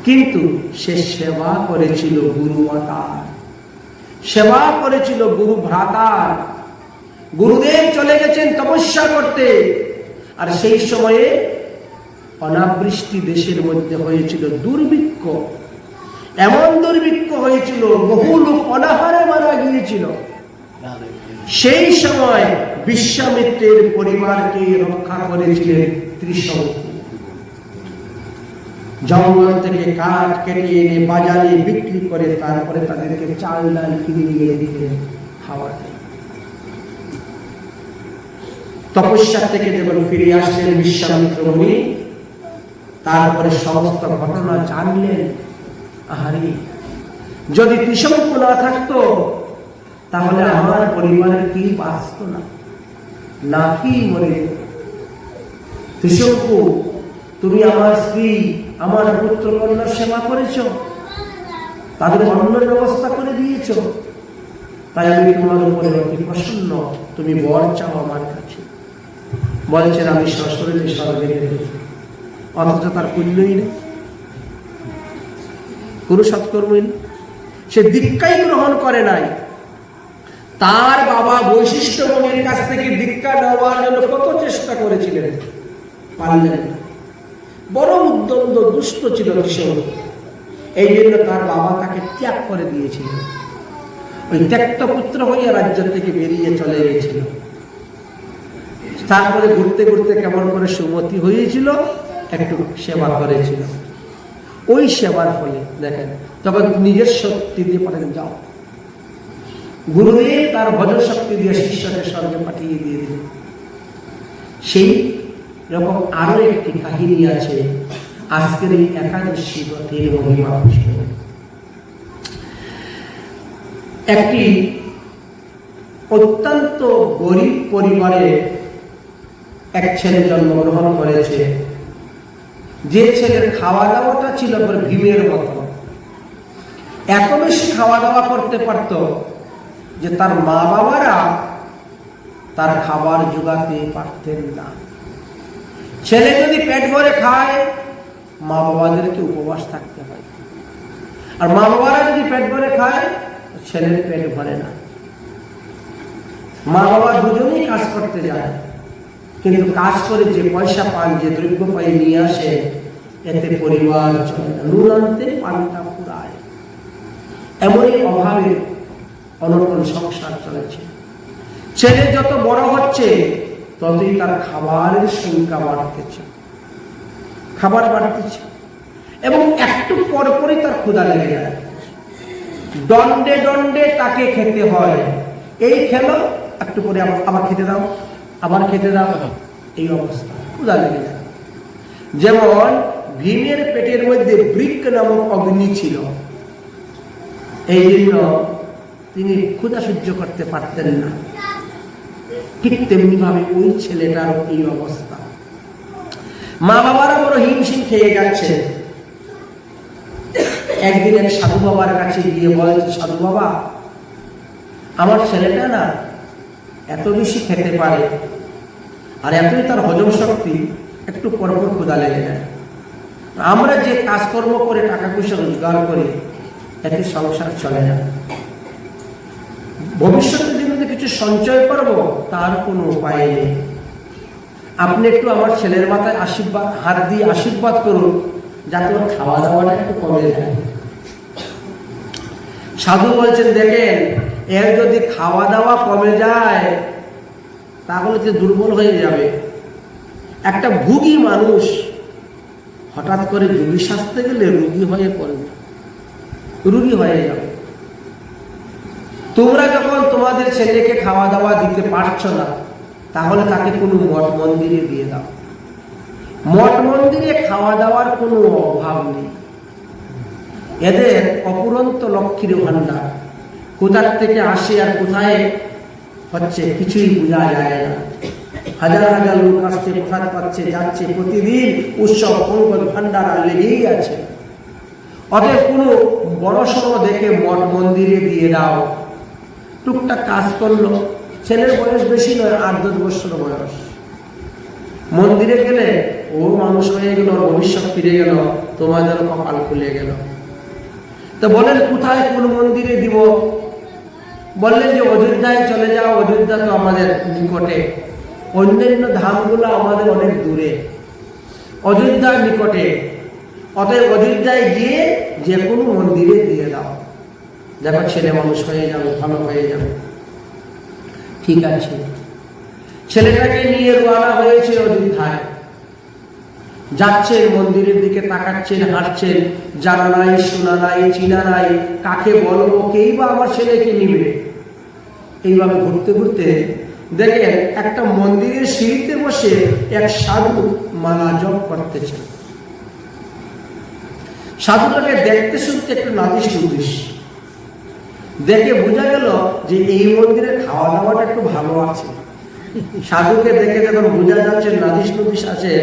কিন্তু সে সেবা করেছিল গুরু মাতার, সেবা করেছিল গুরু ভ্রাতার। গুরুদেব চলে গেছেন তপস্যা করতে, আর সেই সময়ে অনাবৃষ্টি দেশের মধ্যে হয়েছিল, দুর্ভিক্ষ, এমন দুর্ভিক্ষ হয়েছিল বহু লোক অনাহারে মারা গিয়েছিল। সেই সময় বিশ্বামিত্রের পরিবারকে রক্ষা করেছিলেন ত্রিশঙ্কু। জঙ্গল থেকে কাঠ কেটে এনে বাজারে বিক্রি করে তারপরে তাদেরকে চাল ডাল কিনে নিয়ে দিলেন খাওয়াতে। তপস্যা থেকে যখন ফিরে আসলেন বিশ্বামিত্র মুনি, তারপরে সমস্ত ঘটনা জানলেন। আহারে, যদি ত্রিশঙ্কু না থাকতো তাহলে আমার পরিবারের কি বাঁচত না, নাকি মরে যেত। ত্রিশঙ্কু, তুমি আমার স্ত্রী, আমার পুত্র কন্যার সেবা করেছ, তাদের অন্নের ব্যবস্থা করে দিয়েছ, তাই আমি তোমার উপরে অতি প্রসন্ন, তুমি বর চাও আমার কাছে। বলছেন আমি সশরীরে স্বর্গে গেছি, অথচ তার পুণ্যই নেই, কোনো সৎকর্মই নেই, সে দীক্ষাই গ্রহণ করে নাই। তার বাবা বৈশিষ্ট্য মুনির কাছ থেকে দীক্ষা নেওয়ার জন্য কত চেষ্টা করেছিলেন, পারলেন না। বড় উদ্যন্ত দুষ্ট ছিল কৃষ্ণ, এই জন্য তার বাবা তাকে ত্যাগ করে দিয়েছিল। ওই ত্যক্ত পুত্র হইয়া রাজ্য থেকে বেরিয়ে চলে গেছিল। তারপরে ঘুরতে ঘুরতে কেমন করে সুমতি হয়েছিল, একটু সেবা করেছিল। ওই সেবার ফলে দেখেন তখন নিজের শক্তি দিয়ে পাঠান, যাও। গুরুদেব তার ভজন শক্তি দিয়ে শিষ্যকে স্বর্গে পাঠিয়ে দিয়ে দিলেন। সেই রকম আরো একটি কাহিনী আছে আজকের এই একাদশী ব্রতের মহিমা। একটি অত্যন্ত গরিব পরিবারে এক ছেলে জন্মগ্রহণ করেছে, যে ছেলের খাওয়া দাওয়াটা ছিল ভীমের মতো, এত বেশি খাওয়া দাওয়া করতে পারত যে তার মা বাবারা তার খাবার জোগাতে পারতেন না। ছেলে যদি পেট ভরে খায়, মা বাবাদেরকে উপবাস থাকতে হয়, আর মা বাবারা যদি পেট ভরে খায়, ছেলের পেট ভরে না। মা বাবা দুজনেই কাজ করতে যায়, কিন্তু কাজ করে যে পয়সা পান, যে দ্রব্য পাই নিয়ে আসে, এতে পরিবার চলে না। নুন আনতে পানটা পুরায়, এমনই অভাবে অনটন সংসার চলেছে। ছেলে যত বড় হচ্ছে ততই তার খাবারের সংখ্যা বাড়তেছে, খাবার বাড়তেছে, এবং একটু পরপরই তার ক্ষুধা লেগে যায়। দণ্ডে দণ্ডে তাকে খেতে হয়। এই খেলো, একটু পরে আবার খেতে দাও, আবার খেতে দাও, এই অবস্থা, ক্ষুধা লেগে যায়। যেমন ভীমের পেটের মধ্যে বৃক্ক নামক অগ্নি ছিল, এই জন্য তিনি ক্ষুধা সহ্য করতে পারতেন না। ঠিক তেমনি ভাবে ওই ছেলেটার এই অবস্থা। মা বাবারা বড় হিমশিম খেয়ে যাচ্ছে, একদিন এক সাধু বাবার কাছে গিয়ে বলেছে, সাধু বাবা, আমার ছেলেটা না এত বেশি খেতে পারে আর এতই তার হজম শক্তি, একটু পরপর ক্ষুধা লেগে যায়। আমরা যে কাজকর্ম করে টাকা পয়সা রোজগার করি, এতে সংসার চলে না। ভবিষ্যতের জন্য কিছু সঞ্চয় করব, তার কোনো উপায় নেই। আপনি একটু আমার ছেলের মাথায় আশীর্বাদ, হাত দিয়ে আশীর্বাদ করুন, যাতে ওর খাওয়া দাওয়াটা একটু কমে যায়। সাধু বলছেন, দেখেন, এর যদি খাওয়া দাওয়া কমে যায় তাহলে তো দুর্বল হয়ে যাবে। একটা ভুগী মানুষ হঠাৎ করে যোগী সাজতে গেলে রোগী হয়ে পড়বে, রোগী হয়ে যাবে। তোমরা যখন তোমাদের ছেলেকে খাওয়া দাওয়া দিতে পারছো না, তাহলে তাকে কোনো মঠ মন্দিরে দিয়ে দাও। মঠ মন্দিরে খাওয়া দাওয়ার কোনো অভাব নেই। এদের অপুরন্ত লক্ষ্মীর ভান্ডার, কোথার থেকে আসে আর কোথায় হচ্ছে কিছুই বোঝা যায় না। হাজার হাজার লোক আসছে, প্রসাদ পাচ্ছে, যাচ্ছে, প্রতিদিন উৎসব মঙ্গল ভান্ডার লেগেই আছে। অতএব কোনো বড় সড়ো দেখে মঠ মন্দিরে দিয়ে দাও। টুকটাক কাজ করলো, ছেলের বয়স বেশি নয়, 8-10 বছর বয়স। মন্দিরে গেলে ও মানুষ হয়ে গেল, ভবিষ্যৎ ফিরে গেল, তোমাদের কপাল খুলে গেল। তো বলেন কোথায় কোন মন্দিরে দিব? বললেন যে অযোধ্যায় চলে যাও। অযোধ্যা তো আমাদের নিকটে, অন্যান্য ধামগুলো আমাদের অনেক দূরে, অযোধ্যার নিকটে। অতএব অযোধ্যায় গিয়ে যে কোনো মন্দিরে দিয়ে দাও, দেখো ছেলে মানুষ হয়ে যাবে, ভালো হয়ে যাবে। ঠিক আছে, ছেলেটাকে নিয়ে রওনা হয়েছে অযোধ্যায়। যাচ্ছেন, মন্দিরের দিকে তাকাচ্ছেন, হাঁটছেন, জানা নাই, শোনা নাই, চিনা নাই, কাকে বলবো, কেই বা আমার ছেলেকে নিবে। এইভাবে ঘুরতে ঘুরতে দেখেন একটা মন্দিরের সিঁড়িতে বসে এক সাধু মালা জপ করতেছেন। সাধুটাকে দেখতে শুনতে একটু নাদিস নুদিস, দেখে বোঝা গেল যে এই মন্দিরে খাওয়া দাওয়াটা একটু ভালো আছে। সাধুকে দেখে যখন বোঝা যাচ্ছে নাদিস নুদিস আছে,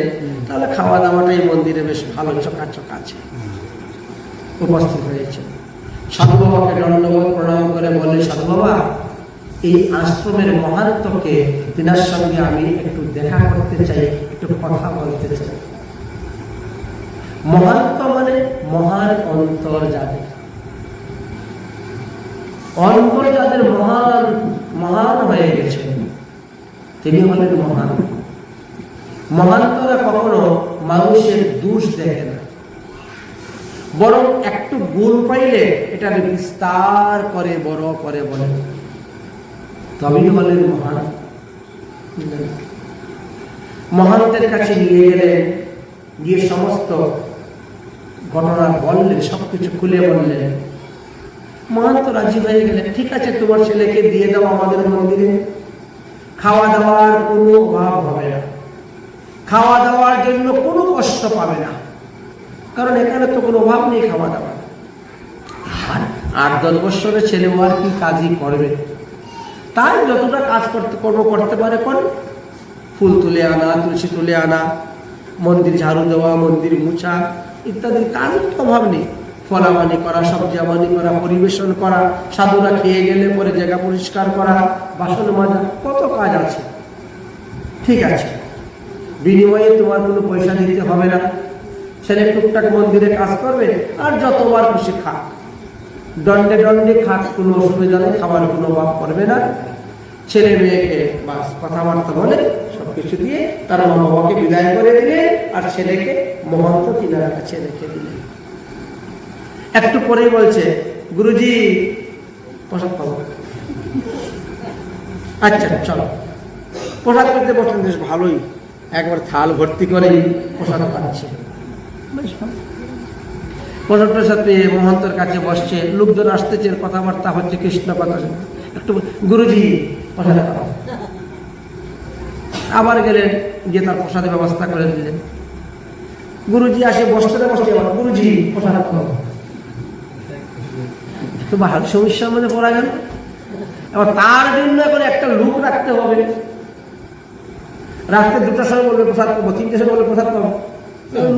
তাহলে খাওয়া দাওয়াটা এই মন্দিরে বেশ ভালো চকাচক আছে। উপস্থিত হয়েছে, সাধু বাবাকে দণ্ডবোধ প্রণাম করে বলে, সাধু বাবা, এই আশ্রমের মহাত্মকে তিনার সঙ্গে আমি একটু দেখা করতে চাই, একটু কথা বলতে চাই। মহাত্ম মানে মহান অন্তর যাদের, অন্তর যাদের মহান মহান হয়ে গেছে, তিনি হলেন মহান। মহান্তরা কখনো মানুষের দোষ দেখে না, বরং একটু গুণ পাইলে এটা বিস্তার করে বড় করে বলে, তবেই হলেন মহান। মহান্তের কাছে নিয়ে গেলেন, গিয়ে সমস্ত ঘটনা বললেন, সবকিছু খুলে বললেন। মহান্ত রাজি হয়ে গেলেন, ঠিক আছে, তোমার ছেলেকে দিয়ে দাও আমাদের মন্দিরে, খাওয়া দাওয়ার কোনো অভাব হবে না, খাওয়া দাওয়ার জন্য কোনো কষ্ট পাবে না, কারণ এখানে তো কোনো অভাব নেই খাওয়া দাওয়ার। আর 8-10 বছরের ছেলে আর কি কাজই করবে, তাই যতটা কাজ করতে পারে করে। ফুল তুলে আনা, তুলসী তুলে আনা, মন্দির ঝাড়ু দেওয়া, মন্দির মুছা ইত্যাদি কাজের তো অভাব নেই। ফলাবানি করা, সবজিবানি করা, পরিবেশন করা, সাধুরা খেয়ে গেলে পরে জায়গা পরিষ্কার করা, বাসন মাজা, কত কাজ আছে। ঠিক আছে, বিনিময়ে তোমার কোনো পয়সা দিতে হবে না, ছেলে টুকটাক মন্দিরে কাজ করবে, আর যতবার খুশি খাক, দণ্ডে দণ্ডে খাক, কোনো অসুবিধা নেই, খাবার কোনো অভাব করবে না। ছেলে মেয়েকে বাস কথাবার্তা বলে সবকিছু দিয়ে তার মা বাবাকে বিদায় করে দিলে, আর ছেলেকে মহন্ত তিনার কাছে রেখে দিলে। একটু পরেই বলছে, গুরুজি প্রসাদ পাবো? আচ্ছা চলো। প্রসাদ করতে বসেন, বেশ ভালোই, একবার থাল ভর্তি করে প্রসাদ পাচ্ছে। প্রসাদ প্রসাদ পেয়ে মহন্তর কাছে বসছে, লোকজন আসতেছে, কথাবার্তা হচ্ছে, কৃষ্ণ কথা। একটু গুরুজি প্রসাদ পাবো? আবার গেলেন, গিয়ে তার প্রসাদের ব্যবস্থা করে দিলেন। গুরুজি আসে, বসতে বসতে আবার, গুরুজি প্রসাদ পাবো? তো ভালো সমস্যার মধ্যে পড়া গেল। এবার তার জন্য এখন একটা লোক রাখতে হবে, রাত্রে 2টার সময় বলবে প্রসাদ পাবো, 3টার সময় বলবে প্রসাদ পাবো,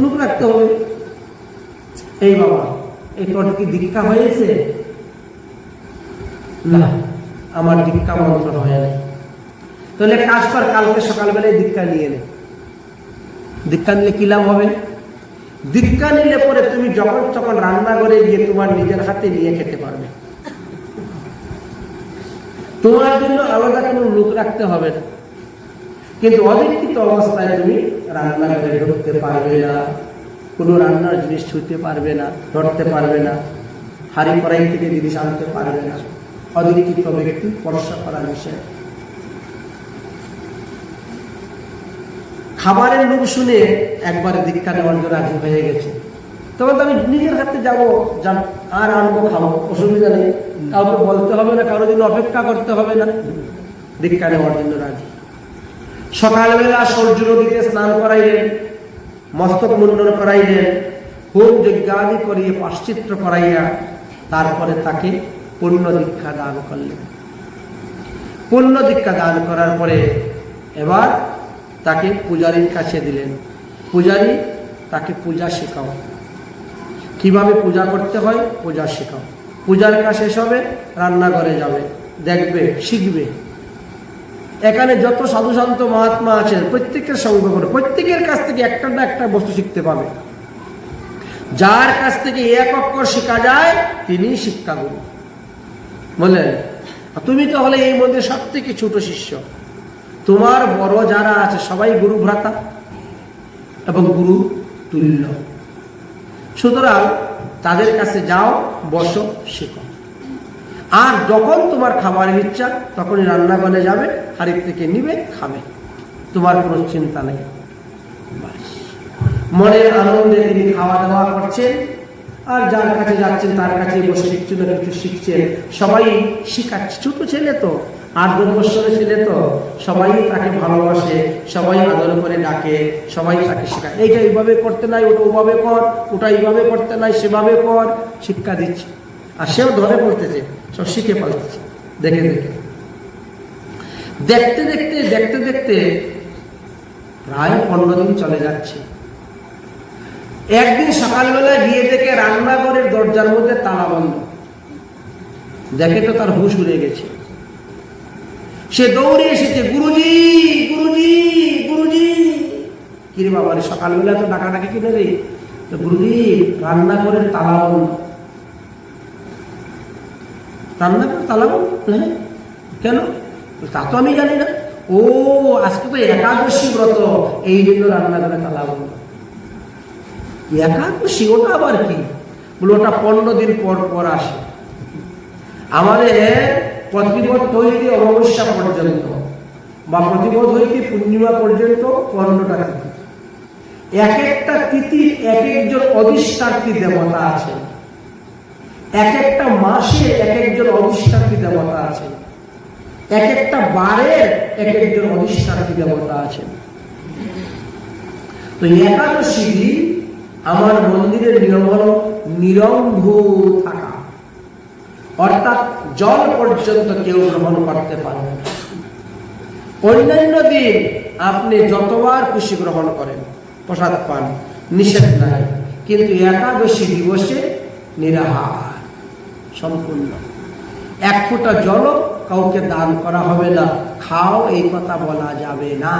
লোক রাখতে হবে। এই বাবা এই তোর কি দীক্ষা হয়েছে? না, আমার দীক্ষা মন্ত্র হয় না। তাহলে কাজ কর, কালকে সকালবেলায় দীক্ষা নিয়ে নে। দীক্ষা নিলে কি লাভ হবে? দীক্ষা নিলে পরে তুমি যখন তখন রান্নাঘরে গিয়ে তোমার নিজের হাতে নিয়ে খেতে পারবে। তোমার জন্য আলাদা কোনো লোক রাখতে হবে না। কিন্তু অদীক্ষিত অবস্থায় তুমি রান্নাঘরে ঢুকতে পারবে না, কোনো রান্নার জিনিস ছুঁতে পারবে না, ধরতে পারবে না, হাঁড়ি কড়াই থেকে জিনিস আনতে পারবে না। অদীক্ষিত ব্যক্তি স্পর্শ করা নিষেধ। খাবারের লোভ শুনে একবার দীক্ষা নেওয়ার জন্য রাজি হয়ে গেছে। তখন তো আমি নিজের হাতে যাবো, আর আনবো, খাবো, অসুবিধা নেই, কাউকে বলতে হবে না, কারোর জন্য অপেক্ষা করতে হবে না। দীক্ষা নেওয়ার জন্য রাজি। সকালবেলা সূর্য নদীতে স্নান করাইলেন, মস্তক মুন্ডন করাইলেন, হোম যজ্ঞাদি করিয়ে পাশ্চিত্র করাইয়া তারপরে তাকে পূর্ণ দীক্ষা দান করলেন। পূর্ণ দীক্ষা দান করার পরে এবার তাকে পূজারীর কাছে দিলেন। পূজারী তাকে পূজা শেখাও, কিভাবে পূজা করতে হয় পূজা শেখাও। পূজার কাজ শেষ হবে, রান্নাঘরে যাবে, দেখবে, শিখবে। এখানে যত সাধু সন্ত মহাত্মা আছেন প্রত্যেকের সঙ্গ করে, প্রত্যেকের কাছ থেকে একটা না একটা বস্তু শিখতে পাবে। যার কাছ থেকে এক অক্ষর শেখা যায় তিনি শিক্ষাগুরু। বললেন তুমি তো হলে এই মধ্যে সব থেকে ছোট শিষ্য, তোমার বড় যারা আছে সবাই গুরু ভ্রাতা এবং গুরু তুল্য। সুতরাং তাদের কাছে যাও, বসো, শেখো। আর যখন তোমার খাবারের ইচ্ছা তখনই রান্নাঘরে যাবে, হাড়ির থেকে নিবে, খাবে, তোমার কোনো চিন্তা নেই। মনের আনন্দে তিনি খাওয়া দাওয়া করছেন, আর যার কাছে যাচ্ছেন তার কাছে বসে কিছু না কিছু শিখছেন। সবাই শিখাচ্ছে, ছোট ছেলে তো, 8-10 বছরের ছেলে তো, সবাই তাকে ভালোবাসে, সবাই আদর করে ডাকে, সবাই তাকে শেখায়, এইটা এইভাবে করতে নাই, ওটা ওভাবে কর, ওটা এইভাবে করতে নাই, সেভাবে কর, শিক্ষা দিচ্ছে। আর সেও ধরে পড়তেছে, সব শিখে পালতেছে দেখে দেখে। দেখতে দেখতে দেখতে দেখতে প্রায় 15 দিন চলে যাচ্ছে। একদিন সকালবেলা গিয়ে দেখে রান্নাঘরের দরজার মধ্যে তালা বন্ধ। দেখে তো তার হুঁশ উড়ে গেছে। সে দৌড়ে এসেছে, গুরুজি গুরুজি গুরুজি। কিরে বাবা, সকালবেলা তো ডাকাডাকি কিনে রে? তো গুরুজি রান্নাঘরের তালা বন্ধ। রান্নাঘর তালা বন্ধ? হ্যাঁ, কেন? তা তো আমি জানি না। ও আজকে তো একাদশী ব্রত, এই জন্য রান্নাঘরে তালা বন্ধ। একাদশী? ওটা আবার কি? বলে ওটা 15 দিন পর পর আসে। আমাদের প্রতিপদ হইতে অমাবস্যা পর্যন্ত বা প্রতিপদ হইতে পূর্ণিমা পর্যন্ত 15টা তিথি। এক একটা তিথির এক একজন অধিষ্ঠাত্রী দেবতা আছে, এক একটা মাসে এক একজন অধিষ্ঠাত্রী দেবতা আছে, এক একটা বারের এক একজন অধিষ্ঠাত্রী দেবতা আছেন। তো একাদশী দিন আমার মন্দিরের নিয়ম হল নিরম্ভ থাকা, অর্থাৎ জল পর্যন্ত কেউ গ্রহণ করতে পারবে না। অন্যান্য দিন আপনি যতবার খুশি গ্রহণ করেন, প্রসাদ পান, নিষেধ নাই, কিন্তু একাদশী দিবসে নিরাহার সম্পূর্ণ। 1 ফোঁটা জল কাউকে দান করা হবে না, খাও এই কথা বলা যাবে না।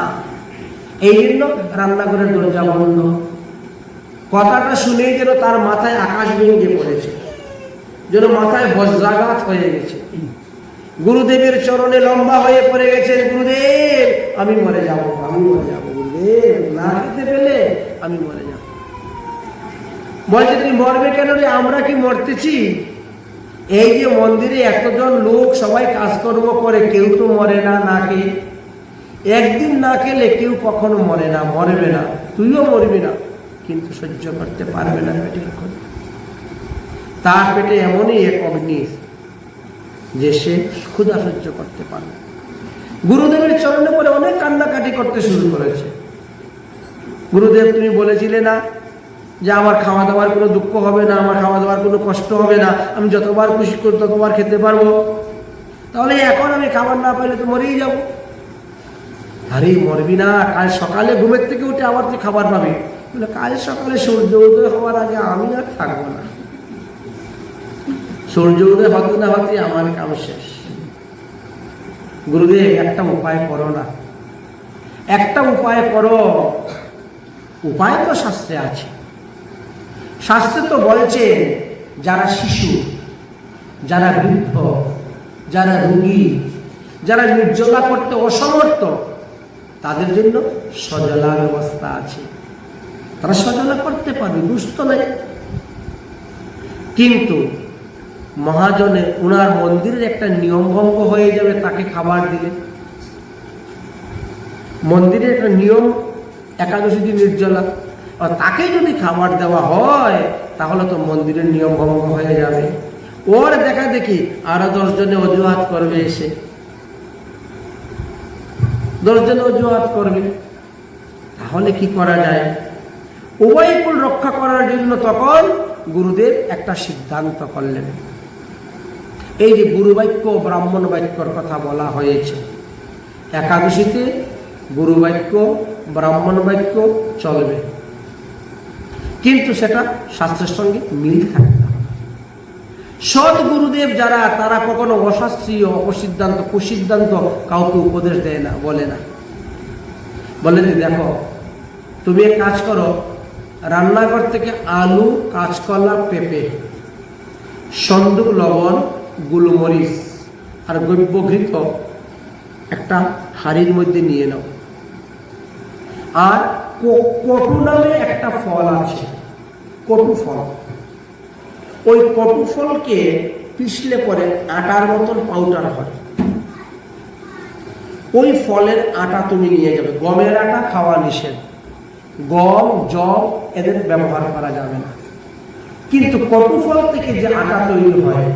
এই জন্য রান্নাঘরের দরজা বন্ধ। কথাটা শুনেই যেন তার মাথায় আকাশ ভেঙে পড়েছে, যেন মাথায় বজ্রাঘাত হয়ে গেছে। গুরুদেবের চরণে লম্বা হয়ে পড়ে গেছেন, গুরুদেব আমি মরে যাব, আমি মরে যাব, গুরুদেব না খেতে পেলে আমি মরে যাব। বলছে তুমি মরবে কেন রে? আমরা কি মরতেছি? এই যে মন্দিরে এতজন লোক সবাই কাজকর্ম করে, কেউ তো মরে না না খেয়ে। একদিন না খেলে কেউ কখনো মরে না, মরবে না, তুইও মরবি না, কিন্তু সহ্য করতে পারবে না পেটের ক্ষতি। তার পেটে এমনই এক অগ্নি যে সে ক্ষুধা সহ্য করতে পারবে। গুরুদেবের চরণে পরে অনেক কান্নাকাটি করতে শুরু করেছে। গুরুদেব তুমি বলেছিলে না যে আমার খাওয়া দাওয়ার কোনো দুঃখ হবে না, আমার খাওয়া দাওয়ার কোনো কষ্ট হবে না, আমি যতবার খুশি করি ততবার খেতে পারবো, তাহলে এখন আমি খাবার না পাইলে তো মরেই যাব। আরে মরবি না, কাল সকালে ঘুমের থেকে উঠে আবার তুই খাবার পাবি। বলে কাল সকালে সূর্য উদয় হওয়ার আগে আমি আর থাকবো না। সূর্য উদয় হতে না হতে আমার কাম শেষ। গুরুদেব একটা উপায় করো না, একটা উপায় করো। উপায় তো শাস্ত্রে আছে, শাস্ত্রে তো বলছে যারা শিশু, যারা বৃদ্ধ, যারা রোগী, যারা নির্জলা করতে অসমর্থ, তাদের জন্য সজলা ব্যবস্থা আছে, তারা সজলা করতে পারবে, দুষ্ট নেই। কিন্তু মহাজনে উনার মন্দিরের একটা নিয়ম ভঙ্গ হয়ে যাবে তাকে খাবার দিলে। মন্দিরের একটা নিয়ম, একাদশী দিন নির্জলা, আর তাকে যদি খাবার দেওয়া হয় তাহলে তো মন্দিরের নিয়ম ভঙ্গ হয়ে যাবে। ওর দেখা দেখি আরো 10 জনে অজুহাত করবে, এসে 10 জনে অজুহাত করবে। তাহলে কি করা যায়? উভয়কুল রক্ষা করার জন্য তখন গুরুদেব একটা সিদ্ধান্ত করলেন। এই যে গুরু বাক্য ব্রাহ্মণ বাক্যর কথা বলা হয়েছে, একাদশীতে গুরু বাক্য ব্রাহ্মণ বাক্য চলবে, কিন্তু সেটা শাস্ত্রের সঙ্গে মিল থাকতে হবে। সৎ গুরুদেব যারা, তারা কখনো অশাস্ত্রীয়, অপসিদ্ধান্ত, কুসিদ্ধান্ত কাউকে উপদেশ দেয় না, বলে না। বলে যে দেখো তুমি এক কাজ করো, রান্নাঘর থেকে আলু, কাঁচকলা, পেঁপে, সন্দুক, লবণ, গোলমরিচ আর গব্যঘৃত একটা হাড়ির মধ্যে নিয়ে নাও। আর কটু নামে একটা ফল আছে, কটু ফল। ওই কটু ফলকে পিষলে পরে আটার মতন পাউডার হয়। ওই ফলের আটা তুমি নিয়ে যাবে। গমের আটা খাওয়া নিষেধ, গম, জব এদের ব্যবহার করা যাবে না। কিন্তু কটু ফল থেকে যে আটা তৈরি হয়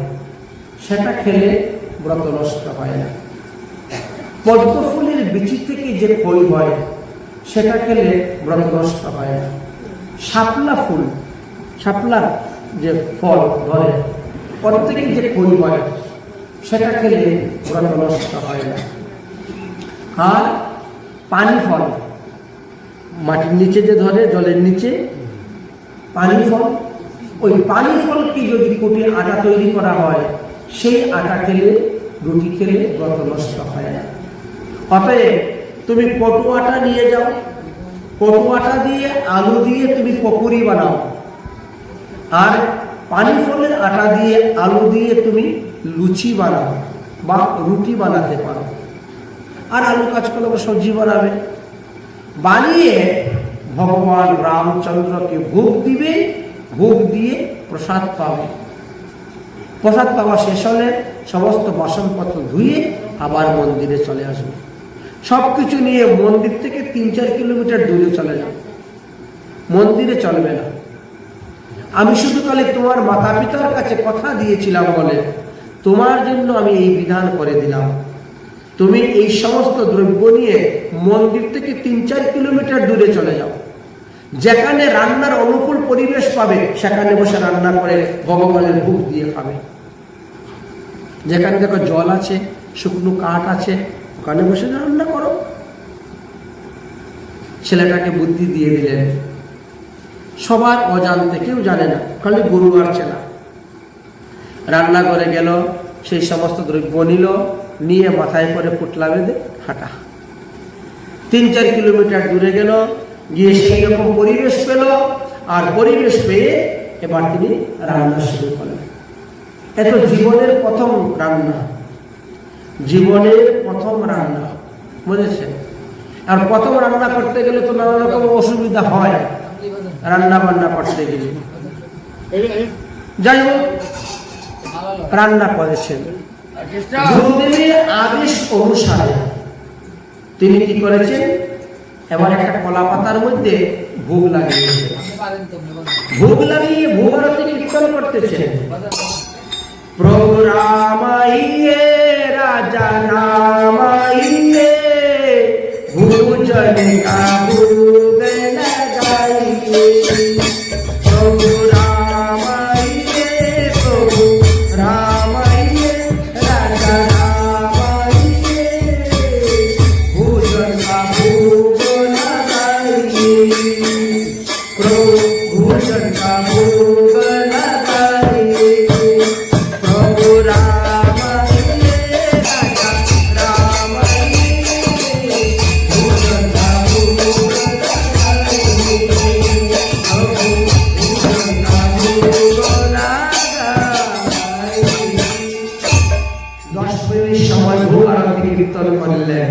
সেটা খেলে ব্রত নষ্ট হয় না। পদ্ম ফুলের বিচি থেকে যে খই হয় সেটা খেলে ব্রত নষ্ট হয় না। শাপলা ফুল, শাপলার যে ফল ধরে, ওর থেকে যে খই হয় সেটা খেলে ব্রত নষ্ট হয় না। আর পানি ফল, মাটির নিচে যে ধরে, জলের নিচে পানি ফল, ওই পানি ফলকে যদি কুটে আটা তৈরি করা হয়, সেই আটা খেলে, রুটি খেলে ব্রত নষ্ট হয় না। অতএব তুমি কটু আটা নিয়ে যাও, কটু আটা দিয়ে আলু দিয়ে তুমি পকোড়ি বানাও, আর পানি ফলের আটা দিয়ে আলু দিয়ে তুমি লুচি বানাও বা রুটি বানাতে পারো। আর আলু কাঁচকলা সবজি বানাবে, বানিয়ে ভগবান রামচন্দ্রকে ভোগ দিবে। ভোগ দিয়ে প্রসাদ পাবে। প্রসাদ পাওয়া শেষ হলে সমস্ত বাসনপত্র ধুয়ে আবার মন্দিরে চলে আসবে। সবকিছু নিয়ে মন্দির থেকে 3-4 কিলোমিটার দূরে চলে যাও, মন্দিরে চলবে না। আমি শুধু কালে তোমার মাতা পিতার কাছে কথা দিয়েছিলাম বলে তোমার জন্য আমি এই বিধান করে দিলাম। তুমি এই সমস্ত দ্রব্য নিয়ে মন্দির থেকে 3-4 কিলোমিটার দূরে চলে যাও, যেখানে রান্নার অনুকূল পরিবেশ পাবে সেখানে বসে রান্না করে ভগবানের ভোগ দিয়ে খাবে। যেখানে দেখো জল আছে, শুকনো কাঠ আছে, ওখানে বসে রান্না করো। ছেলেটাকে বুদ্ধি দিয়ে দিলেন, সবার অজান্তে, কেউ জানে না, খালি গুরু আর ছেলে। রান্না করে গেল, সেই সমস্ত দ্রব্য নিল, নিয়ে মাথায় করে পুটলা বেঁধে হাঁটা। 3-4 কিলোমিটার দূরে গেল, গিয়ে সেই রকম পরিবেশ পেল। আর পরিবেশ পেয়ে এবার তিনি রান্না শুরু করলেন। এত জীবনের প্রথম রান্না, জীবনের প্রথম রান্না, বুঝেছেন? আর প্রথম রান্না করতে গেলে তো নানা রকম অসুবিধা হয়, রান্না বান্না করতে গেলে। যাই হোক, রান্না করেছেন। গুরুদেবের আদেশ অনুসারে তিনি কি করেছেন, এবার একটা কলা পাতার মধ্যে ভোগ লাগিয়েছেন। ভোগ লাগিয়ে ভোগ আরতি কীর্তন করতেছেন। প্রভু রামাইয়ে রাজা নামাইয়ে ভোজন কা ভোগ লাগাইয়ে। প্রভু রামাইয়ে, প্রভু রামাইয়ে রাজা নামাইয়ে ভোজন কা ভোগ লাগাইয়ে। প্রভু ভোজন কা ভোগ লাগাইয়ে। কীর্তন করলেন,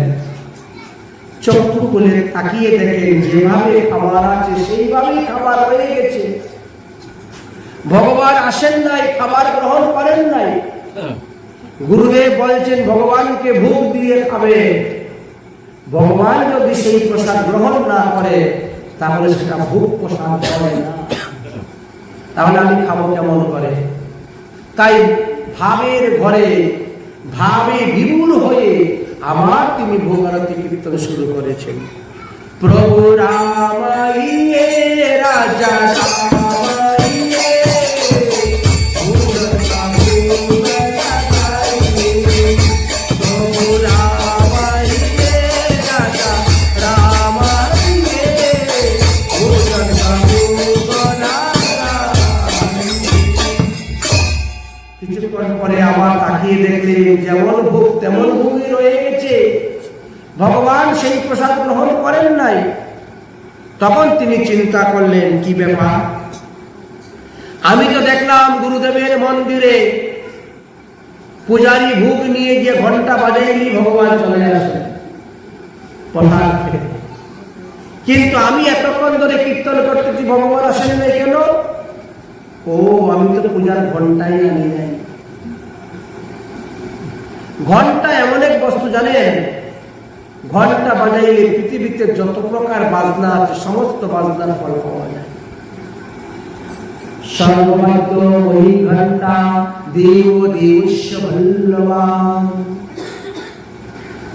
চক্ষু খুলে তাকিয়ে দেখেন যেভাবে খাবার আছে সেইভাবেই খাবার হয়ে গেছে। ভগবান আসেন নাই, খাবার গ্রহণ করেন নাই। গুরুদেব বলছেন ভগবানকে ভোগ দিয়ে খাবে। ভগবান যদি সেই প্রসাদ গ্রহণ না করে তাহলে সেটা ভোগ প্রসাদ হবে না। তাহলে আমি খাবো কেমন করে? তাই ভাবের ঘরে ভাবে বিমূল হয়ে আমার তিনি ভোগারতি কীর্তন শুরু করেছেন। প্রভু রামাইয়ে রাজা রামাইয়ে কিছুক্ষণ পরে আবার তাকিয়ে দেখলেন যেমন ভোগ তেমন ভোগই রয়ে গেছে, ভগবান সেই প্রসাদ গ্রহণ করেন নাই। তখন তিনি চিন্তা করলেন কি ব্যাপার, আমি তো দেখলাম গুরুদেবের মন্দিরে পূজারী ভোগ নিয়ে গিয়ে ঘন্টা বাজাইলি ভগবান চলে আসেন প্রসাদ খেতে, কিন্তু আমি এতক্ষণ ধরে কীর্তন করতেছি ভগবান আসেন নাই কেন? ও আমি তো পূজার ঘন্টাই আনি নাই। ঘন্টা এমন এক বস্তু জানেন, ঘন্টা বাজাইলে পৃথিবীতে যত প্রকার বাজনা আছে সমস্ত বাজনার ফল পাওয়া যায়। সর্ববাদ্য ওই ঘন্টা দেব দেবস্য বল্লভাম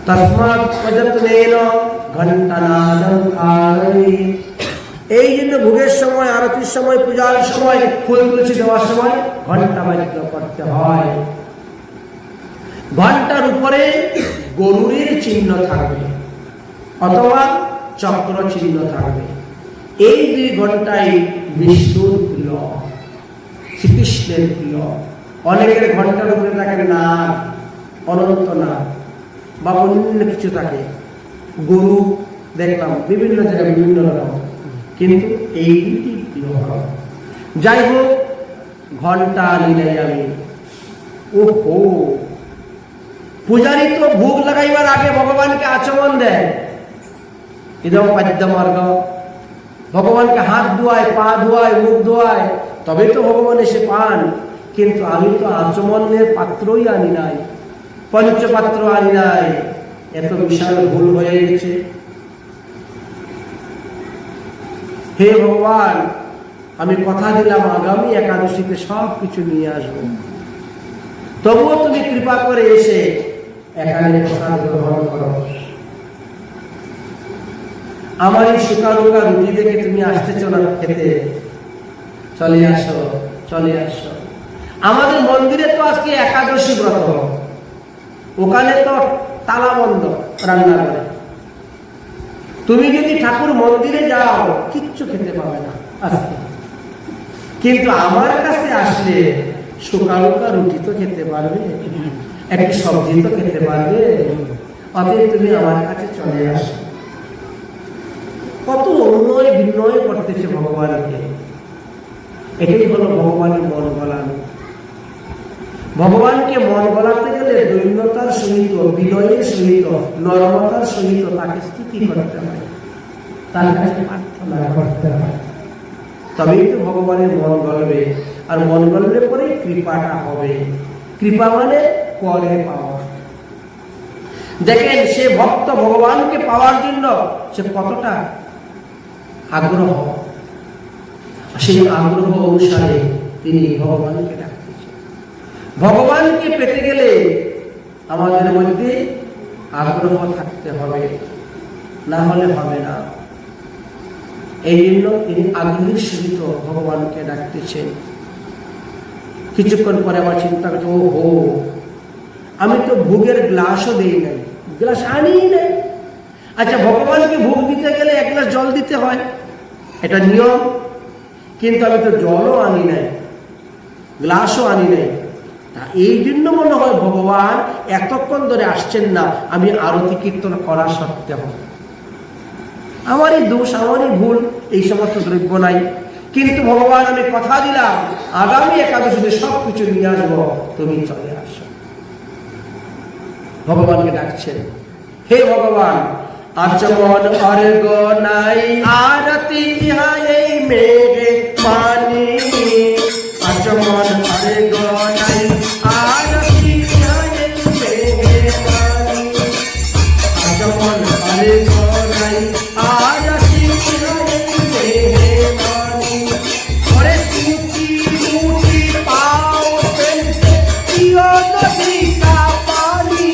তস্মাৎ প্রযত্নেন ঘন্টানাদং কারয়েৎ। এই জন্য ভোগের সময়, আরতির সময়, পূজার সময়, ফুল তুলসী দেওয়ার সময় ঘন্টা বাদ্য করতে হয়। ঘন্টার উপরে গরুরের চিহ্ন থাকবে অথবা চক্র চিহ্ন থাকবে। এই দুই ঘন্টাই বিষ্ণুর প্রিয়, শ্রীকৃষ্ণের প্রিয়। অনেকের ঘন্টার উপরে থাকে নাগ, অনন্ত নাগ বা অন্য কিছু থাকে, গরু দেখলাম বিভিন্ন জায়গায় বিভিন্ন রকম, কিন্তু এই দুটি প্রিয়। যাই হোক, ঘন্টা নিলাই আমি। ওহো, পূজারী তো ভোগ লাগাইবার আগে ভগবানকে আচমন দেয়, ইদম পাদ্যমার্গ, ভগবানকে হাত ধোয়ায়, পা ধোয়ায়, মুখ ধোয়ায়, তবে তো ভগবান এসে পান। কিন্তু আমি তো আচমনের পাত্রই আনি নাই, পঞ্চপাত্র আনি নাই। এত বিশাল ভুল হয়ে গেছে। হে ভগবান, আমি কথা দিলাম আগামী একাদশীতে সব কিছু নিয়ে আসবো, তবুও তুমি কৃপা করে এসে এখানে প্রসাদ গ্রহণ করো। আমার এই শুকালুকা রুটি দেখে তুমি আসতেছ না খেতে, চলে আসো, চলে আসো। আমাদের মন্দিরে তো আজকে একাদশী ব্রত, ওখানে তো তালা বন্ধ রান্না করে। তুমি যদি ঠাকুর মন্দিরে যাও কিচ্ছু খেতে পাবে না আজকে, কিন্তু আমার কাছে আসলে শুকালুকা রুটি তো খেতে পারবে, একটি সবজি তো খেতে পারবে। অতএব তুমি আমার কাছে চলে আসো। কত অনুনয় বিনয় করতেছে ভগবানকে। এটাই হলো ভগবানের মন গলানো। ভগবানকে মন গলাতে গেলে দৈন্যতার সহিত, বিনয়ের সহিত, নরমতার সহিত তাকে স্তুতি করতে হয়, তার কাছে প্রার্থনা করতে হয়, তবেই তো ভগবানের মন গলবে। আর মন গলবে পরে কৃপাটা হবে। কৃপা মানে পরে পাওয়া। দেখেন সে ভক্ত ভগবানকে পাওয়ার জন্য সে কতটা আগ্রহ, সেই আগ্রহ অনুসারে তিনি ভগবানকে ডাকতেছেন। ভগবানকে পেতে গেলে আমাদের মধ্যে আগ্রহ থাকতে হবে, না হলে হবে না। এই জন্য তিনি আগ্রহের সহিত ভগবানকে ডাকতেছেন। কিছুক্ষণ পরে আবার চিন্তা করছে, ও হো, আমি তো ভোগের গ্লাসও দিই নাই, গ্লাস আনি নাই। আচ্ছা, ভগবানকে ভোগ দিতে গেলে এক গ্লাস জল দিতে হয়, এটা নিয়ম, কিন্তু আমি তো জলও আনি নাই, গ্লাসও আনি নাই। তা এই জন্য মনে হয় ভগবান এতক্ষণ ধরে আসছেন না, আমি আরতি কীর্তন করা সত্ত্বেও। আমারই দোষ, আমারই ভুল, এই সমস্ত দ্রব্য নাই। কিন্তু ভগবান আমি কথা দিলাম আগামী একাদশীতে সব কিছু নিয়ে আসবো, তুমি চলে আসো। ভগবানকে ডাকছেন। হে ভগবান, আচমন অর্ঘ নাই আরতি ইহাই মেঘে পানি, আচমন অর্ঘ নাই আরতি ইহাই মেঘে পানি, আচমন অর্ঘ নাই আরতি ইহাই মেঘে পানি। ওরে টুটি টুটি পাও ফেলতে প্রিয় নদী কা পানি,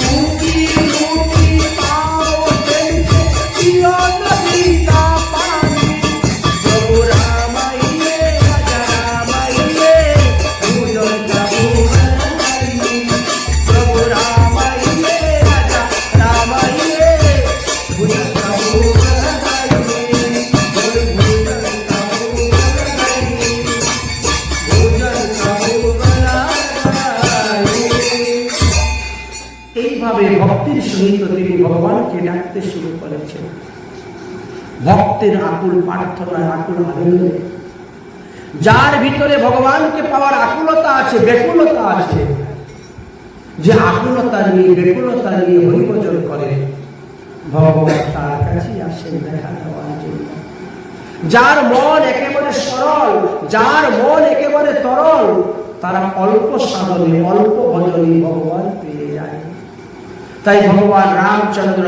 টুটি টুটি পাও ফেলতে প্রিয় নদী কা পানি। প্রভু রামাইয়ে রাজা রামাইয়ে ভুজন প্রভু রামাইয়ে, প্রভু রামাইয়ে রাজা রামাইয়ে ভুজন প্রভু রামাইয়ে, ভুজন প্রভু রামাইয়ে, ভুজন প্রভু রামাইয়ে। এইভাবে ভক্তির সহিত তিনি ভগবানকে ডাকতে শুরু করেছেন, ভক্তের আকুল প্রার্থনায়, আকুল আনন্দে। যার ভিতরে ভগবানকে পাওয়ার আকুলতা আছে, ব্যাকুলতা আছে, যে আকুলতা নিয়ে ব্যাকুলতা নিয়ে হরিভজন করে, ভগবান তার কাছেই আসেন দেখা দেওয়ার জন্য। যার মন একেবারে সরল, যার মন একেবারে তরল, তারা অল্প সাধনে অল্প ভজনে ভগবান পেয়ে যায়। তাই ভগবান রামচন্দ্র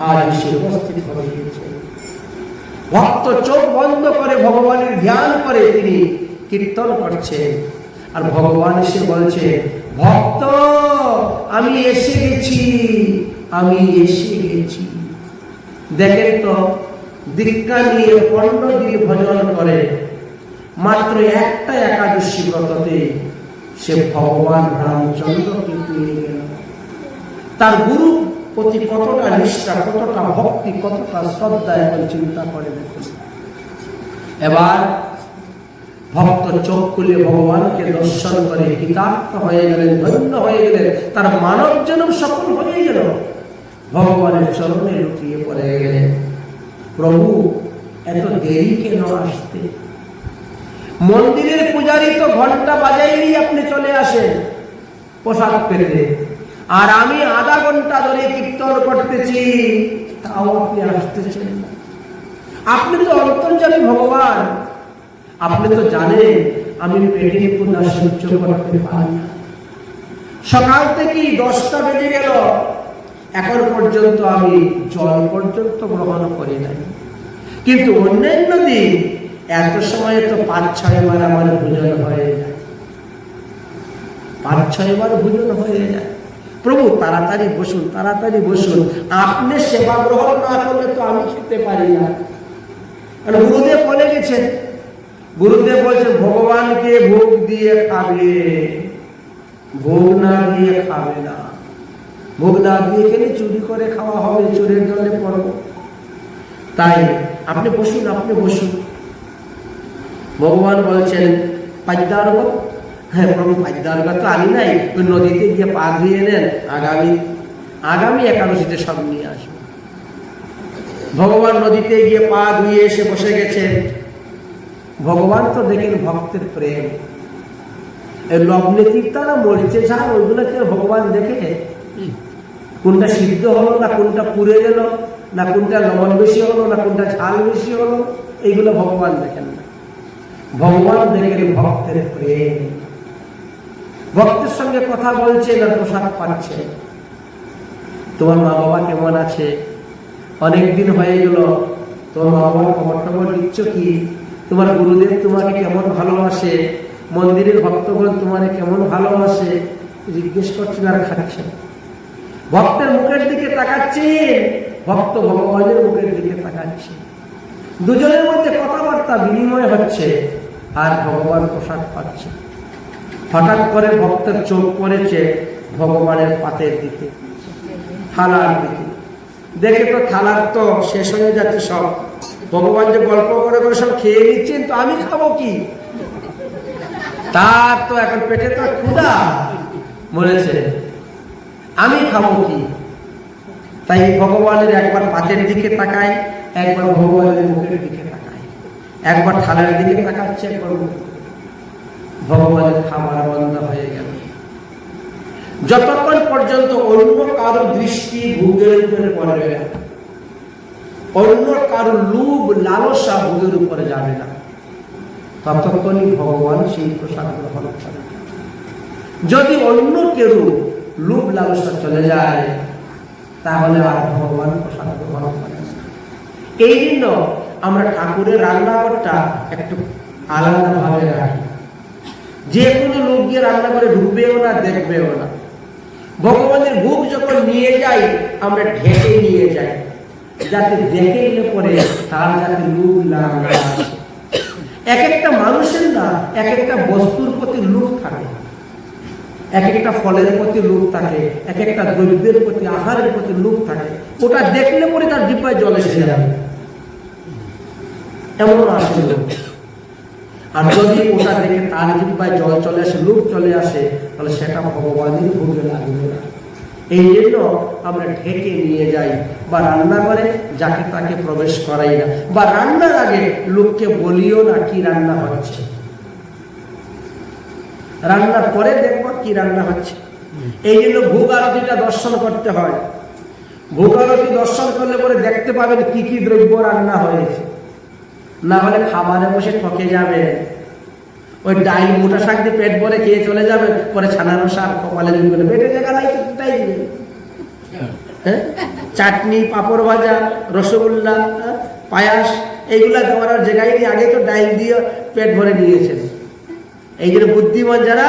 আজ এসে উপস্থিত হয়েছেন। ভক্ত চোখ বন্ধ করে ভগবানের ধ্যান করে তিনি কীর্তন করছেন, আর ভগবান এসে বলছে, ভক্ত আমি এসে গেছি, আমি এসে গেছি। দেখেন তো, দীক্ষা নিয়ে 15 দিন ভজন করে, মাত্র একটা একাদশী ব্রততে সে ভগবান রামচন্দ্রকে পেয়ে গেল। তার গুরু প্রতি কতটা নিষ্ঠা, কতটা ভক্তি, কতটা শ্রদ্ধা, এখন চিন্তা করে দেখুন। এবার ভক্ত চোখ খুলে ভগবানকে দর্শন করে কৃতার্থ হয়ে গেলেন, ধন্য হয়ে গেলেন, তার মানব জন্ম সফল হয়ে গেল। ভগবানের চরণে লুটিয়ে পড়ে গেলেন, প্রভু এত দেরি কেন আসতে? মন্দিরের পূজারী তো ঘন্টা বাজাইলেই আপনি চলে আসেন প্রসাদ পেতে, আর আমি আধা ঘন্টা ধরে কীর্তন করতেছি, তাও আপনি আসতেছেন না। আপনি তো অন্তর্যামী ভগবান, আপনি তো জানেন আমি পেটের পূজা সহ্য করতে পারি না। সকাল থেকে 10টা বেজে গেল, এখন পর্যন্ত আমি জল পর্যন্ত গ্রহণ করি নাই, কিন্তু অন্যান্য দিন এত সময় তো 5-6 বার আমার ভোজন হয়ে যায়, 5-6 বার ভোজন হয়ে যায়। প্রভু তাড়াতাড়ি বসুন, তাড়াতাড়ি বসুন, আপনি সেবা গ্রহণ না করলে তো আমি খেতে পারি না। আর গুরুদেব বলে গেছেন, গুরুদেব বলছেন ভগবানকে ভোগ দিয়ে খাবে, ভোগ না দিয়ে খাবে না। ভোগ না দিয়ে গেলে চুরি করে খাওয়া হবে, চোরের জন্য পড়ব। তাই আপনি বসুন, আপনি বসুন। ভগবান বলছেন পাদ্যার্ঘ, হ্যাঁ প্রভু পাদ্যার্ঘ তো আনি নাই, ওই নদীতে গিয়ে পা ধুয়ে নেন, আগামী একাদশীতে সব নিয়ে আসবে। ভগবান নদীতে গিয়ে পা ধুয়ে এসে বসে গেছেন। ভগবান তো দেখেন ভক্তের প্রেম, এই লগ্নে তীর্থা না মরিচে ঝাল, ওইগুলোকে ভগবান দেখে কোনটা সিদ্ধ হলো না কোনটা পুড়ে গেল, না কোনটা লবণ বেশি হলো না কোনটা ঝাল বেশি হলো, এইগুলো ভগবান দেখেন না। ভগবান দেখেন ভক্তের প্রেম। ভক্তের সঙ্গে কথা বলছে না প্রসাদ পাচ্ছে। তোমার মা বাবা কেমন আছে? অনেকদিন হয়ে গেল, তোমার মা বাবার খবর টবর দিচ্ছ কি? তোমার গুরুদেব তোমাকে কেমন ভালোবাসে? মন্দিরের ভক্তগণ তোমার কেমন ভালোবাসে? জিজ্ঞেস করছেন আর খাচ্ছেন। ভক্তের মুখের দিকে তাকাচ্ছেন, ভক্ত ভগবানের মুখের দিকে তাকাচ্ছে। দুজনের মধ্যে কথাবার্তা বিনিময় হচ্ছে, আর ভগবান প্রসাদ পাচ্ছে। হঠাৎ করে ভক্তের চোখ পড়েছে ভগবানের পাতের দিকে, থালার দিকে। দেখে তো থালার তো শেষ হয়ে যাচ্ছে সব। ভগবান যে গল্প করে করে সব খেয়ে নিচ্ছেন, তো আমি খাবো কি? তার তো এখন পেটে তো ক্ষুধা বলেছে, আমি খাবো কি? তাই ভগবানের একবার পাতের দিকে তাকায়, একবার ভগবানের মুখের দিকে তাকায়, একবার থালার দিকে তাকাচ্ছে, একবার ভগবানের খাবার বন্ধ হয়ে গেল। যতক্ষণ পর্যন্ত অন্য কারো দৃষ্টি ভোগের উপরে পড়বে না, অন্য কারো লোভ লালসা ভোগের উপরে যাবে না, ততক্ষণই ভগবান সেই প্রসাদ গ্রহণ করে। যদি অন্য কেউ লোভ লালসা চলে যায়, তাহলে আর ভগবান প্রসাদ গ্রহণ করে না। এই জন্য আমরা ঠাকুরের রান্নাঘরটা একটু আলাদা ভাবে রাখি। যে কোনো লোক গিয়ে রান্না করে ঢুকবেও না, দেখবেও না। ভগবানের ভোগ যখন নিয়ে যাই, আমরা ঢেকে নিয়ে যাই, যাতে দেখে নিলে পরে তার যাতে লোভ না আসে। এক একটা মানুষের না এক একটা বস্তুর প্রতি লোভ থাকে, এক একটা ফলের প্রতি লোভ থাকে, এক একটা দ্রব্যের প্রতি, আহারের প্রতি লোভ থাকে। ওটা দেখলে পরে তার জিহ্বায় জল এসে যাবে, এমন আসে লোভ। আর যদি ওটা দেখে তার জিহ্বায় জল চলে আসে, লোভ চলে আসে, তাহলে সেটা ভগবানের ভোগে লাগবে না। এই জন্য আমরা ঢেকে নিয়ে যাই, বা রান্নাঘরে যাকে তাকে প্রবেশ করাই না, বা রান্নার আগে লোককে বলিও না কি রান্না হচ্ছে। রান্নার পরে দেখবো কি রান্না হচ্ছে। এই জন্য ভোগ আরতিটা দর্শন করতে হয়। ভোগ আরতি দর্শন করলে পরে দেখতে পাবেন কি কি দ্রব্য রান্না হয়েছে। না হলে খাবারে বসে ঠকে যাবে। ওই ডাইল মোটা শাক দিয়ে পেট ভরে খেয়ে চলে যাবে, পরে ছানানো শাক কপালে দিবে, পেটে জায়গা নাই তো তাই দিবে। হ্যাঁ, চাটনি, পাঁপড় ভাজা, রসগোল্লা, পায়াস, এইগুলা দেওয়ার জায়গায় আগে তো ডাইল দিয়ে পেট ভরে নিয়েছেন। এই জন্য বুদ্ধিমান যারা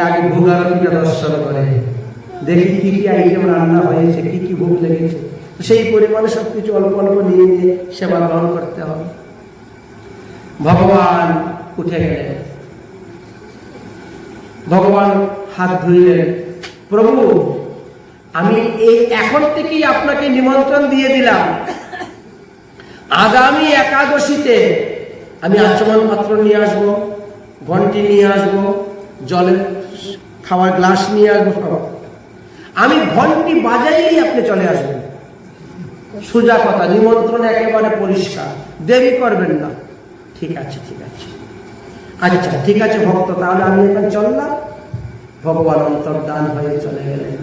আগে ভোগ আরতিটা দর্শন করে, দেখি কি কি আইটেম রান্না হয়েছে, কি কি ভোগ লেগেছে, সেই পরিমাণে সবকিছু অল্প অল্প নিয়ে নিয়ে সেবা গ্রহণ করতে হবে। ভগবান উঠে গেলেন, ভগবান হাত ধুইলেন, প্রভু আমি এই এখন থেকেই আপনাকে নিমন্ত্রণ দিয়ে দিলাম, আগামী একাদশীতে আমি আচমন পাত্র নিয়ে আসবো, ঘন্টি নিয়ে আসবো, জলের খাওয়ার গ্লাস নিয়ে আসবো। আমি ঘন্টি বাজাইলেই আপনি চলে আসবেন। সোজা কথা, নিমন্ত্রণ একেবারে পরিষ্কার, দেরি করবেন না। ঠিক আছে, ঠিক আছে, আচ্ছা ঠিক আছে ভক্ত, তাহলে আমি এখন চললাম। ভগবান অন্তর্ধান হয়ে চলে গেলেন।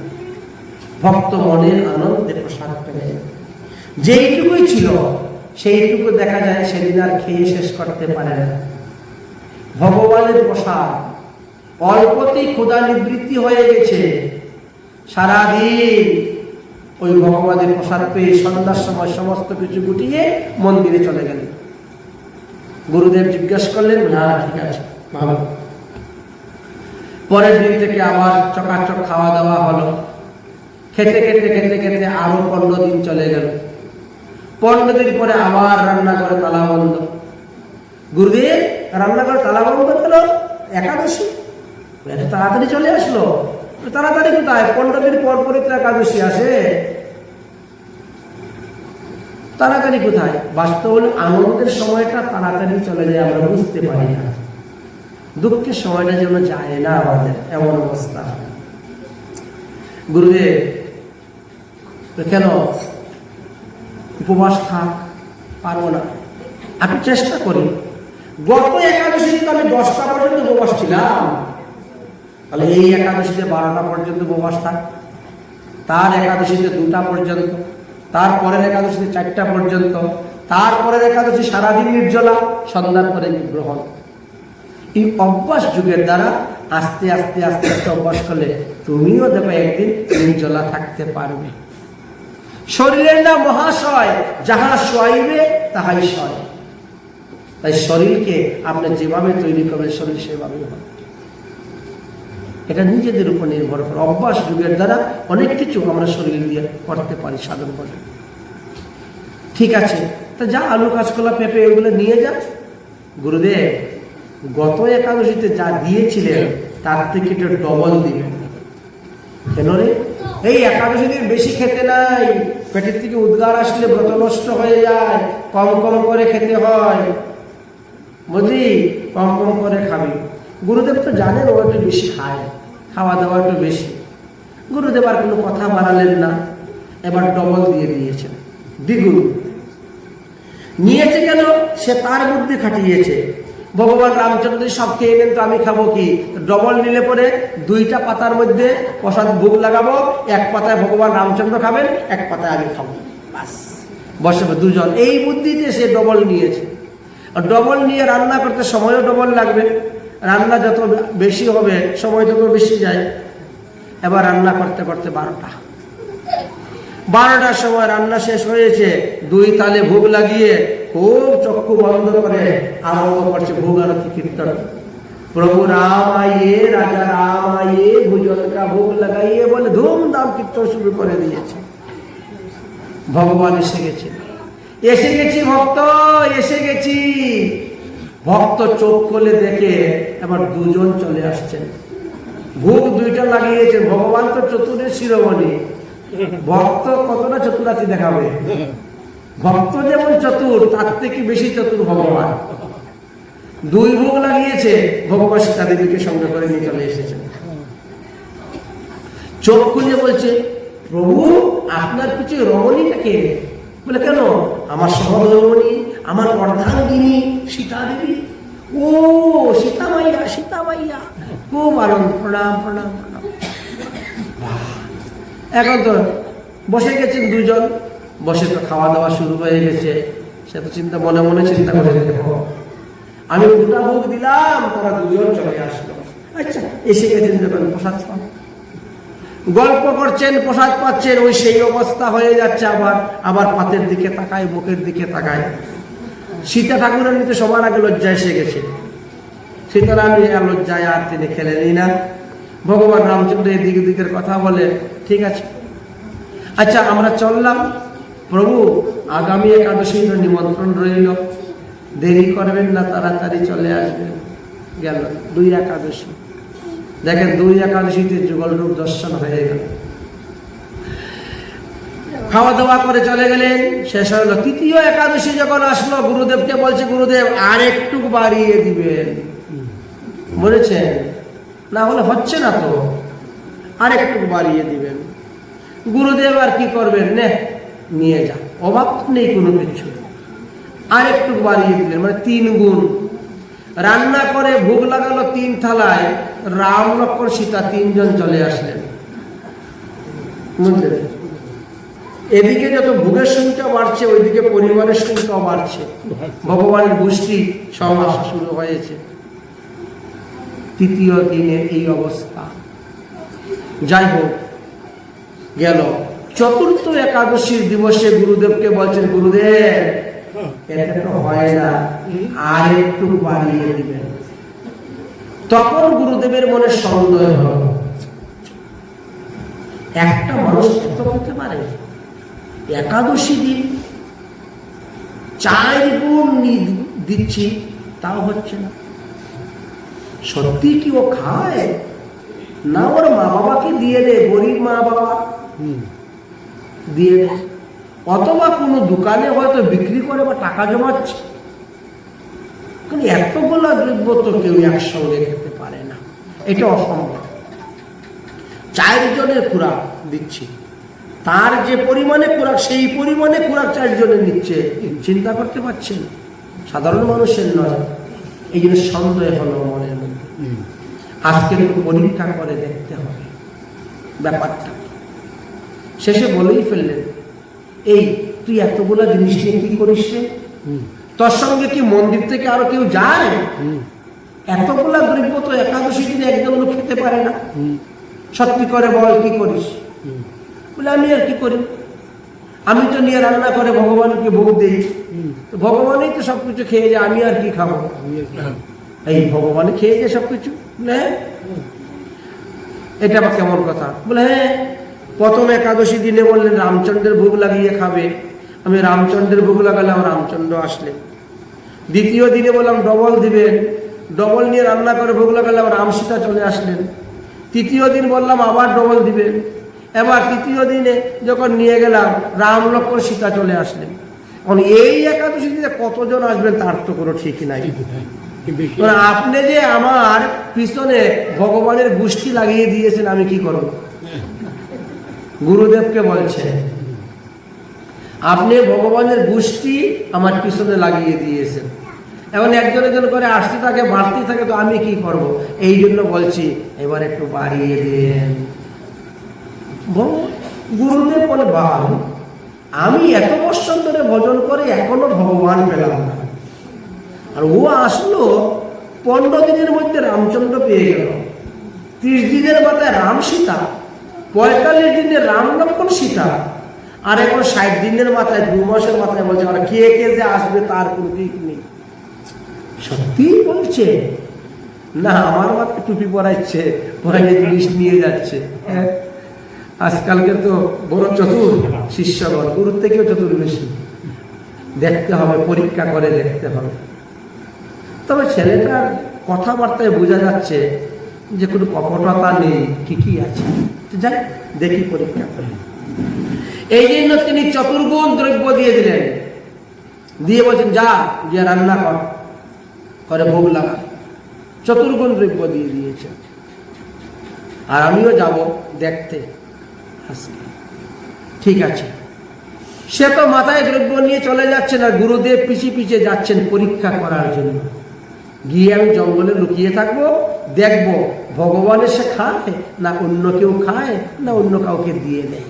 ভক্ত মনের আনন্দে প্রসাদ পেলেন। যেইটুকুই ছিল সেইটুকু দেখা যায় সেদিন আর খেয়ে শেষ করতে পারে না। ভগবানের প্রসাদ অল্পতেই ক্ষুধা নিবৃত্তি হয়ে গেছে। সারাদিন ওই ভগবানের প্রসাদ পেয়ে সন্ধ্যার সময় সমস্ত কিছু গুটিয়ে মন্দিরে চলে গেলেন। গুরুদেব জিজ্ঞেস করলেন, না ঠিক আছে ভালো। পরের দিন থেকে আবার চকাচক খাওয়া দাওয়া হলো। খেতে খেতে খেতে খেতে আরো 15 দিন চলে গেল। 15 দিন পরে আবার রান্নাঘরে তালা বন্ধ। গুরুদেব রান্নাঘরে তালা বন্ধ হলো, একাদশী এত তাড়াতাড়ি চলে আসলো। তাড়াতাড়ি কোথায়, 15 দিন পর পরই তো একাদশী আসে, তাড়াতাড়ি কোথায়? বাস্তব হলো আনন্দের সময়টা তাড়াতাড়ি চলে যায়, আমরা বুঝতে পারি না। দুঃখের সময়টা যেন যায় না আমাদের, এমন অবস্থা। গুরুদেব কেন উপবাস থাক, পারবো না, আমি চেষ্টা করি। গত একাদশীতে আমি 10টা পর্যন্ত উপবাস ছিলাম, তাহলে এই একাদশীতে 12টা পর্যন্ত উপবাস থাক, তার একাদশীতে 2টা পর্যন্ত, তারপরের একাদশীতে 4টা পর্যন্ত, তারপরের একাদশী সারাদিন নির্জলা, সন্ধ্যার পরে গ্রহণ। এই অভ্যাস যুগের দ্বারা আস্তে আস্তে আস্তে আস্তে অভ্যাস করলে তুমিও দেখো একদিন নির্জলা থাকতে পারবে। শরীরের নাম মহাশয়, যাহা শোয়াইবে তাহাই সয়। তাই শরীরকে আপনি যেভাবে তৈরি করবেন শরীর সেভাবে হবে। এটা নিজেদের উপর নির্ভর করে। অভ্যাস যুগের দ্বারা অনেক কিছু আমরা শরীর দিয়ে করতে পারি সাধন করে। ঠিক আছে, তা যা আলু কাঁচকলা পেঁপে এগুলো নিয়ে যা। গুরুদেব গত একাদশীতে যা দিয়েছিলেন তার থেকে একটু ডবল দিবেন। কেন রে? এই একাদশী দিন বেশি খেতে নাই, পেটের থেকে উদ্গার আসলে ব্রত নষ্ট হয়ে যায়, কম কম করে খেতে হয়, বুঝলি, কম কম করে খাবি। গুরুদেব তো জানেন ও একটু বেশি খায়, খাওয়া দাওয়া একটু বেশি। গুরুদেব আর কোনো কথা বাড়ালেন না, এবার ডবল দিয়ে দিয়েছেন, দ্বিগুণ নিয়েছে। কেন? সে তার বুদ্ধি খাটিয়েছে। ভগবান রামচন্দ্র সব খেয়ে নেন তো আমি খাবো কি? ডবল নিলে পরে 2টা পাতার মধ্যে প্রসাদ ভোগ লাগাবো, এক পাতায় ভগবান রামচন্দ্র খাবেন, এক পাতায় আমি খাবো, বাস বসে দুজন। এই বুদ্ধিতে সে ডবল নিয়েছে। আর ডবল নিয়ে রান্না করতে সময়ও ডবল লাগবে, রান্না যত বেশি হবে সময় তত বেশি যায়। এবার রান্না করতে করতে 12টার সময় রান্না শেষ হয়েছে, 2 তালে ভোগ লাগিয়ে খুব চক্ষু বন্ধ করে আরম্ভ করছে ভোগ আরতি কীর্তন। প্রভু রাম আইয়ে, রাজা রাম আইয়ে, ভোজন কা ভোগ লাগাইয়ে বলে ধুমধাম কীর্তন শুরু করে দিয়েছে। ভগবান এসে গেছে, এসে গেছি ভক্ত, এসে গেছি। ভক্ত চোখ খুলে দেখে এবার 2 জন চলে আসছেন। ভোগ 2টা লাগিয়েছে। ভগবান তো চতুরের শিরোমণি, ভক্ত কতটা চতুরাতি দেখাবে? ভক্ত যেমন চতুর, তার থেকে বেশি চতুর ভগবান। 2 ভোগ লাগিয়েছে, ভগবান সীতা দেবীকে সঙ্গে করে নিয়ে চলে এসেছেন। চোখ খুলে বলছে, প্রভু আপনার কিছু রমণীটাকে? বলে কেন? আমার সহধর্মণী, আমার অর্ধাঙ্গিনী সীতা দেবী। ও সীতা মাইয়া, সীতা মাইয়া, খুব আনন্দ, প্রণাম প্রণাম প্রণাম। এখন তো বসে গেছেন 2 জন, বসে তো খাওয়া দাওয়া শুরু হয়ে গেছে। সে তো চিন্তা মনে মনে চিন্তা করে, দেখো আমি 2টা ভোগ দিলাম, তারা 2 জন চলে আসলো। আচ্ছা এসে গেছেন যখন প্রসাদ পান, গল্প করছেন, প্রসাদ পাচ্ছেন, ওই সেই অবস্থা হয়ে যাচ্ছে। আবার পাতের দিকে তাকায়, মুখের দিকে তাকায়। সীতা ঠাকুরানী তো সবার আগে লজ্জা এসে গেছে। সীতারানী আর লজ্জায় আর তিনি খেলেনই না। ভগবান রামচন্দ্র এদিক দিকের কথা বলে, ঠিক আছে আচ্ছা আমরা চললাম। প্রভু আগামী একাদশীর নিমন্ত্রণ রইল, দেরি করবেন না, তাড়াতাড়ি চলে আসবেন। গেল 2 একাদশী। দেখেন 2 একাদশীতে যুগল রূপ দর্শন হয়ে গেল। খাওয়া দাওয়া করে চলে গেলেন, শেষ হলো। 3য় একাদশী যখন আসলো, গুরুদেবকে বলছে, গুরুদেব আর একটু বাড়িয়ে দিবেন। বলেছেন না হলে হচ্ছে না তো, আর একটু বাড়িয়ে দিবেন। গুরুদেব আর কি করবেন, নে নিয়ে যা, অভাব নেই কোনো কিছু। আর একটু বাড়িয়ে দিলেন, মানে 3 গুণ। রান্না করে ভোগ লাগালো 3 থালায়, রাম লক্ষ্মণ সীতা 3 জন চলে আসলেন। বুঝলেন? এদিকে যত ভোগের সংখ্যা বাড়ছে, ওইদিকে পরিবারের সংখ্যা বাড়ছে। ভগবানের গোষ্ঠী সব আসা শুরু হয়েছে। 3য় দিনে এই অবস্থা। যাই হোক গেল। 4র্থ একাদশীর দিবসে গুরুদেবকে বলছেন, গুরুদেব এতে তো হয় না, আর একটু বাড়িয়ে দিবেন। তখন গুরুদেবের মনে সন্দেহ হল, একটা মানুষ এত হতে পারে? একাদশী দিন 4 গুণ দিচ্ছি, তাও হচ্ছে না। সত্যি কি ও খায় না ওর মা বাবাকে দিয়ে দে, গরিব মা বাবা দিয়ে দে, অথবা কোনো দোকানে হয়তো বিক্রি করে বা টাকা জমাচ্ছে। কিন্তু এতগুলো দ্রব্য তো কেউ একসঙ্গে খেতে পারে না, এটা অসম্ভব। 4 জনের খোরাক দিচ্ছি, তার যে পরিমাণে খোরাক সেই পরিমাণে খোরাক 4 জনে নিচ্ছে। চিন্তা করতে পারছেন? সাধারণ মানুষের নয়। এই জন্য সন্দেহ হলো মনের মধ্যে। আজকে একটু পরীক্ষা করে দেখতে হবে ব্যাপারটা। শেষে বলেই ফেললেন, এই তুই এতগুলা জিনিস নিয়ে কি করিস রে? তোর সঙ্গে কি মন্দির থেকে আরো কেউ যায়? এতগুলা দ্রব্য তো একাদশী দিনে একদম লোক খেতে পারে না। সত্যি করে বল কি করিস? বলে আমি আর কি করি, আমি তো নিয়ে রান্না করে ভগবানকে ভোগ দিই, ভগবানই তো সবকিছু খেয়ে যায়, আমি আর কি খাবো? এই ভগবান খেয়ে যায় সবকিছু। এটা আবার কেমন কথা? বলে হ্যাঁ, প্রথম একাদশী দিনে বললেন রামচন্দ্রের ভোগ লাগিয়ে খাবে, আমি রামচন্দ্রের ভোগ লাগালাম, রামচন্দ্র আসলেন। 2য় দিনে বললাম ডবল দিবেন, ডবল নিয়ে রান্না করে ভোগ লাগালাম, রাম সীতা চলে আসলেন। 3য় দিন বললাম আবার ডবল দিবেন। এবার 3য় দিনে যখন নিয়ে গেলাম, রাম লক্ষ্মণ সীতা চলে আসলেন। এখন এই একাদশী দিনে কতজন আসবেন তার তো কোনো ঠিক নাই। আপনি যে আমার পিছনে ভগবানের গোষ্ঠী লাগিয়ে দিয়েছেন, আমি কি করব? গুরুদেবকে বলছে, আপনি ভগবানের গোষ্ঠী আমার পিছনে লাগিয়ে দিয়েছেন, এখন একজন একজন করে আসতে থাকে, বাড়তে থাকে, তো আমি কি করব? এই জন্য বলছি এবার একটু বাড়িয়ে দেন। গুরুদেব বলে, বাবা আমি এত বছর ধরে ভজন করে এখনো ভগবান পেলাম না, আর ও আসলো 15 দিনের মধ্যে রামচন্দ্র পেয়ে গেল, 30 দিনের মাথায় রাম সীতা, 45 দিনে রাম লক্ষ্মণ সীতা, আর এখন 60 দিনের মাথায় 2 মাসের মাথায় বলছে আর কে কে যে আসবে তার কোনো ঠিক নেই। সত্যি বলছে না, আমার মাথায় টুপি পরাইছে, পরাইয়ে জিনিস নিয়ে যাচ্ছে। হ্যাঁ, আজকালকে তো বড় চতুর শিষ্যগণ, গুরুর থেকেও চতুর বেশি। দেখতে হবে, পরীক্ষা করে দেখতে হবে। তবে ছেলেটার কথাবার্তায় বোঝা যাচ্ছে যে কোনো কপটতা নেই, ঠিকই আছে। যাই দেখি, পরীক্ষা করি। এই জন্য তিনি চতুর্গুণ দ্রব্য দিয়ে দিলেন, দিয়ে বলছেন যা গিয়ে রান্না কর, করে ভোগ লাগা। চতুর্গুণ দ্রব্য দিয়ে দিয়েছে। আর আমিও যাব দেখতে। ঠিক আছে, সে তো মাথায় দ্রব্য নিয়ে চলে যাচ্ছে না, গুরুদেব পিছিয়ে পিছিয়ে যাচ্ছেন পরীক্ষা করার জন্য। গিয়ে আমি জঙ্গলে লুকিয়ে থাকবো, দেখবো ভগবান এসে খায় না অন্য কেউ খায়, না অন্য কাউকে দিয়ে নেয়,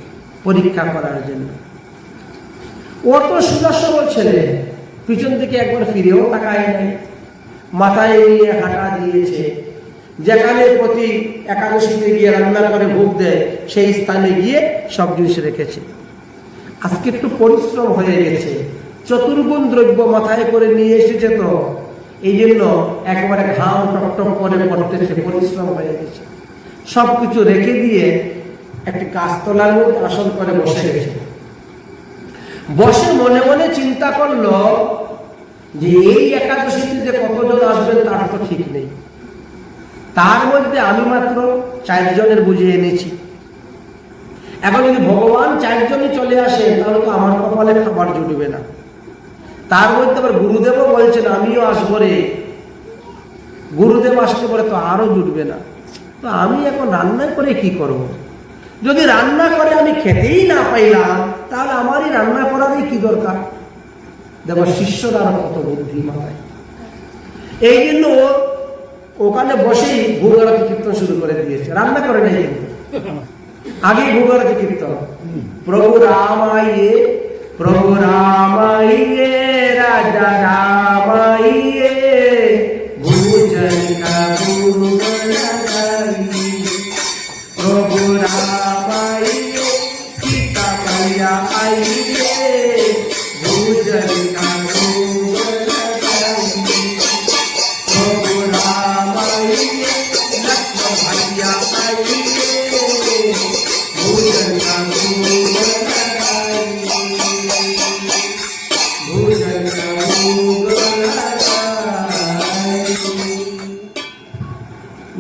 পরীক্ষা করার জন্য। অত সুদর্শন ছেলে পিছন থেকে একবার ফিরেও তাকায় নাই, মাথায় নিয়ে হাঁটা দিয়েছে। যেখানে প্রতি একাদশীতে গিয়ে রান্না করে ভোগ দেয়, সেই স্থানে গিয়ে সব জিনিস রেখেছে। আজকে একটু পরিশ্রম হয়ে গেছে, চতুর্গুণ দ্রব্য মাথায় করে নিয়ে এসেছে, তো এই জন্য একেবারে ঘাম টকটক করে পড়তেছে, পরিশ্রম হয়ে গেছে। সবকিছু রেখে দিয়ে একটি গাছতলার মধ্যে আসন করে বসে গেছে। বসে মনে মনে চিন্তা করলো যে এই একাদশীতে যে কতজন আসবেন তার তো ঠিক নেই, তার মধ্যে আমি মাত্র 4 জনের বুঝে এনেছি। এখন যদি ভগবান 4 জনই চলে আসে তাহলে তো আমার কপালে খাবার জুটবে না। তার মধ্যে আবার গুরুদেবও বলছেন আমিও আসবো রে, গুরুদেব আসতে পারে তো আরো জুটবে না। তো আমি এখন রান্না করে কি করব? যদি রান্না করে আমি খেতেই না পাইলাম, তাহলে আমারই রান্না করারই কি দরকার? দেখো শিষ্যরা কত বুদ্ধি মাথায়। এই জন্য ওখানে বসেই ভোগারতি কীর্তন শুরু করে দিয়েছে, রান্না করে নাই কিন্তু। আগে ভোগারতি কীর্তন, প্রভু রামাইয়ে, প্রভু রামাইয়ে, রাজা রামাইয়ে, ভোজন কা ভোগ লাগাইয়ে, প্রভু রামাইয়ে, সীতা মাইয়া আইয়ে, ভোজন কা ভোগ লাগাইয়ে, প্রভু রামাইয়ে, লক্ষ্মণ ভাইয়া আইয়ে, ভোজন কা ভোগ লাগাইয়ে, ভোজন কা ভোগ লাগাইয়ে।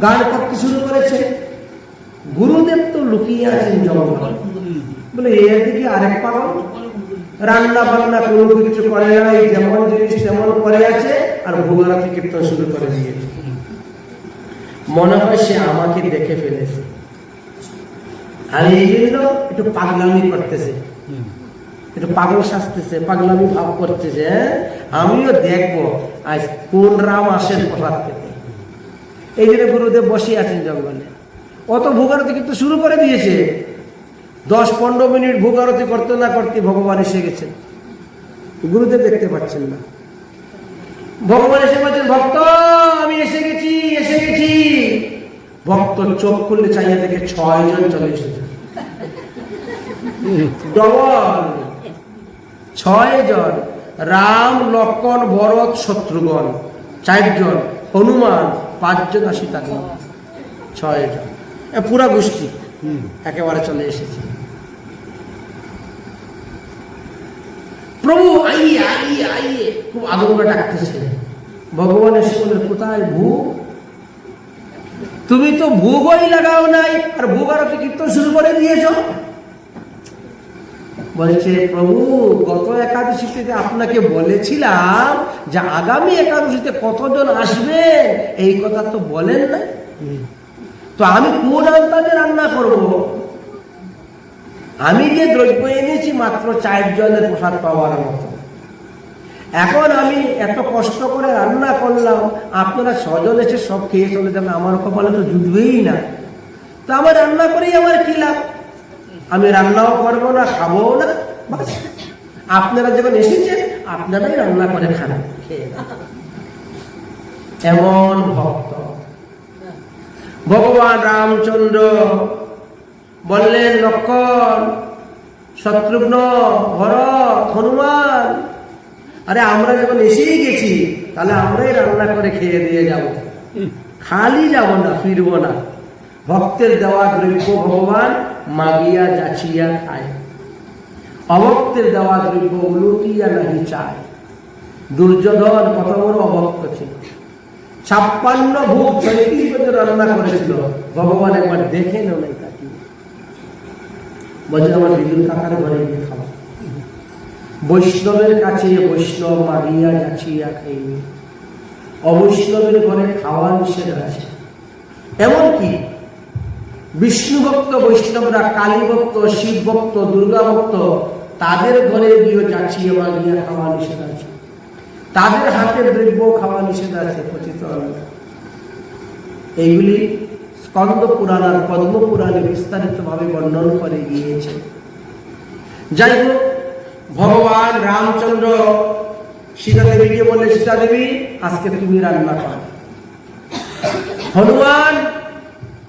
গান করতে শুরু করেছে। গুরুদেব তো লুকিয়ে আছেন জঙ্গল, বলে এর দিকে আরেক পাগল, রান্না বান্না কোনো কিছু করে নাই, যেমন জিনিস তেমন করে আছে, আর ভোগারতি কীর্তন শুরু করে দিয়েছে। মনে হয় সে আমাকে দেখে ফেলেছে, আর এই জন্য একটু পাগলামি করতেছে, একটু পাগল সাজতেছে, পাগলামি ভাব করতেছে। আমিও দেখবো আজ কোন রাম আসেন কোথার থেকে। এই জন্য গুরুদেব বসে আছেন জঙ্গলে। অত ভোগারতি কিন্তু শুরু করে দিয়েছে। 10-15 মিনিট ভোগারতি করতে না করতে ভগবান এসে গেছেন। গুরুদেব দেখতে পাচ্ছেন না। ভগবান এসে বলছেন, ভক্ত আমি এসে গেছি, এসে গেছি। ভক্ত চোখ খুললে চাইয়া দেখে 6 জন চলে এসেছে, ডবল 6 জন। রাম, লক্ষ্মণ, ভরত, শত্রুঘ্ন 4 জন, হনুমান 5 জন, আর সীতা 6 জন। পুরা গোষ্ঠী একেবারে চলে এসেছে। প্রভু আইয়ে আইয়ে আইয়ে খুব আদর করে ডাকতেছে। ভগবান এসে বলে, কোথায় ভোগ? তুমি তো ভোগই লাগাও নাই, আর ভোগারতি কীর্তন শুরু করে দিয়েছ। বলছে, প্রভু গত একাদশীতে আপনাকে বলেছিলাম যে আগামী একাদশীতে কতজন আসবে, এই কথা তো বলেন না। তো আমি কোন আন্দাজে রান্না করব? আমি যে দ্রব্য এনেছি মাত্র 4 জনের প্রসাদ পাওয়ার মতো। এখন আমি এত কষ্ট করে রান্না করলাম, আপনারা ছজন এসে সব খেয়ে চলে যাবে, আমার কপালে তো জুটবেই না। তো আমার রান্না করেই আমার কি লাভ? আমি রান্নাও করবো না, খাবো না, বাস। আপনারা যখন এসেছেন আপনারাই রান্না করে খান, খেয়ে নেন। এমন ভক্ত ভগবান রামচন্দ্র বললেন, লক্ষ্মণ, শত্রুঘ্ন, ভরত, হনুমান, আরে আমরা যখন এসেই গেছি তাহলে আমরাই রান্না করে খেয়ে দিয়ে যাব, খালি যাব না, ফিরবো না। ভক্তের দেওয়া দ্রব্য ভগবান মাগিয়া যাচিয়া খায়, অভক্তের দেওয়া দ্রব্য উলুটিয়া নাহি চায়। দুর্যোধন কত বড় অভক্ত ছিল, 56 ভোগ 36 বছর রান্না করেছিল। ভগবান একবার দেখে নেও নাই তাকে, বলছে আমার বিদুর কাকার ঘরে গিয়ে খাওয়া। বৈষ্ণবের কাছে বৈষ্ণব মাগিয়া যাচিয়া খাইবে, অবৈষ্ণবের ঘরে খাওয়া নিষেধ আছে। এমনকি বিষ্ণু ভক্ত বৈষ্ণবরা, কালী ভক্ত, শিব ভক্ত, দুর্গা ভক্ত, তাদের ঘরে গিয়ে যাচিয়া মাগিয়া খাওয়া নিষেধ আছে। তাদের হাতের দ্রব্য খাওয়া নিষেধ আছে, পতিত অন্ন। এইগুলি স্কন্দ পুরাণ আর পদ্ম পুরাণে বিস্তারিত ভাবে বর্ণন করে গিয়েছে। যাই হোক, ভগবান রামচন্দ্র সীতা দেবীকে বললে, সীতা দেবী আজকে তুমি রান্না করো। হনুমান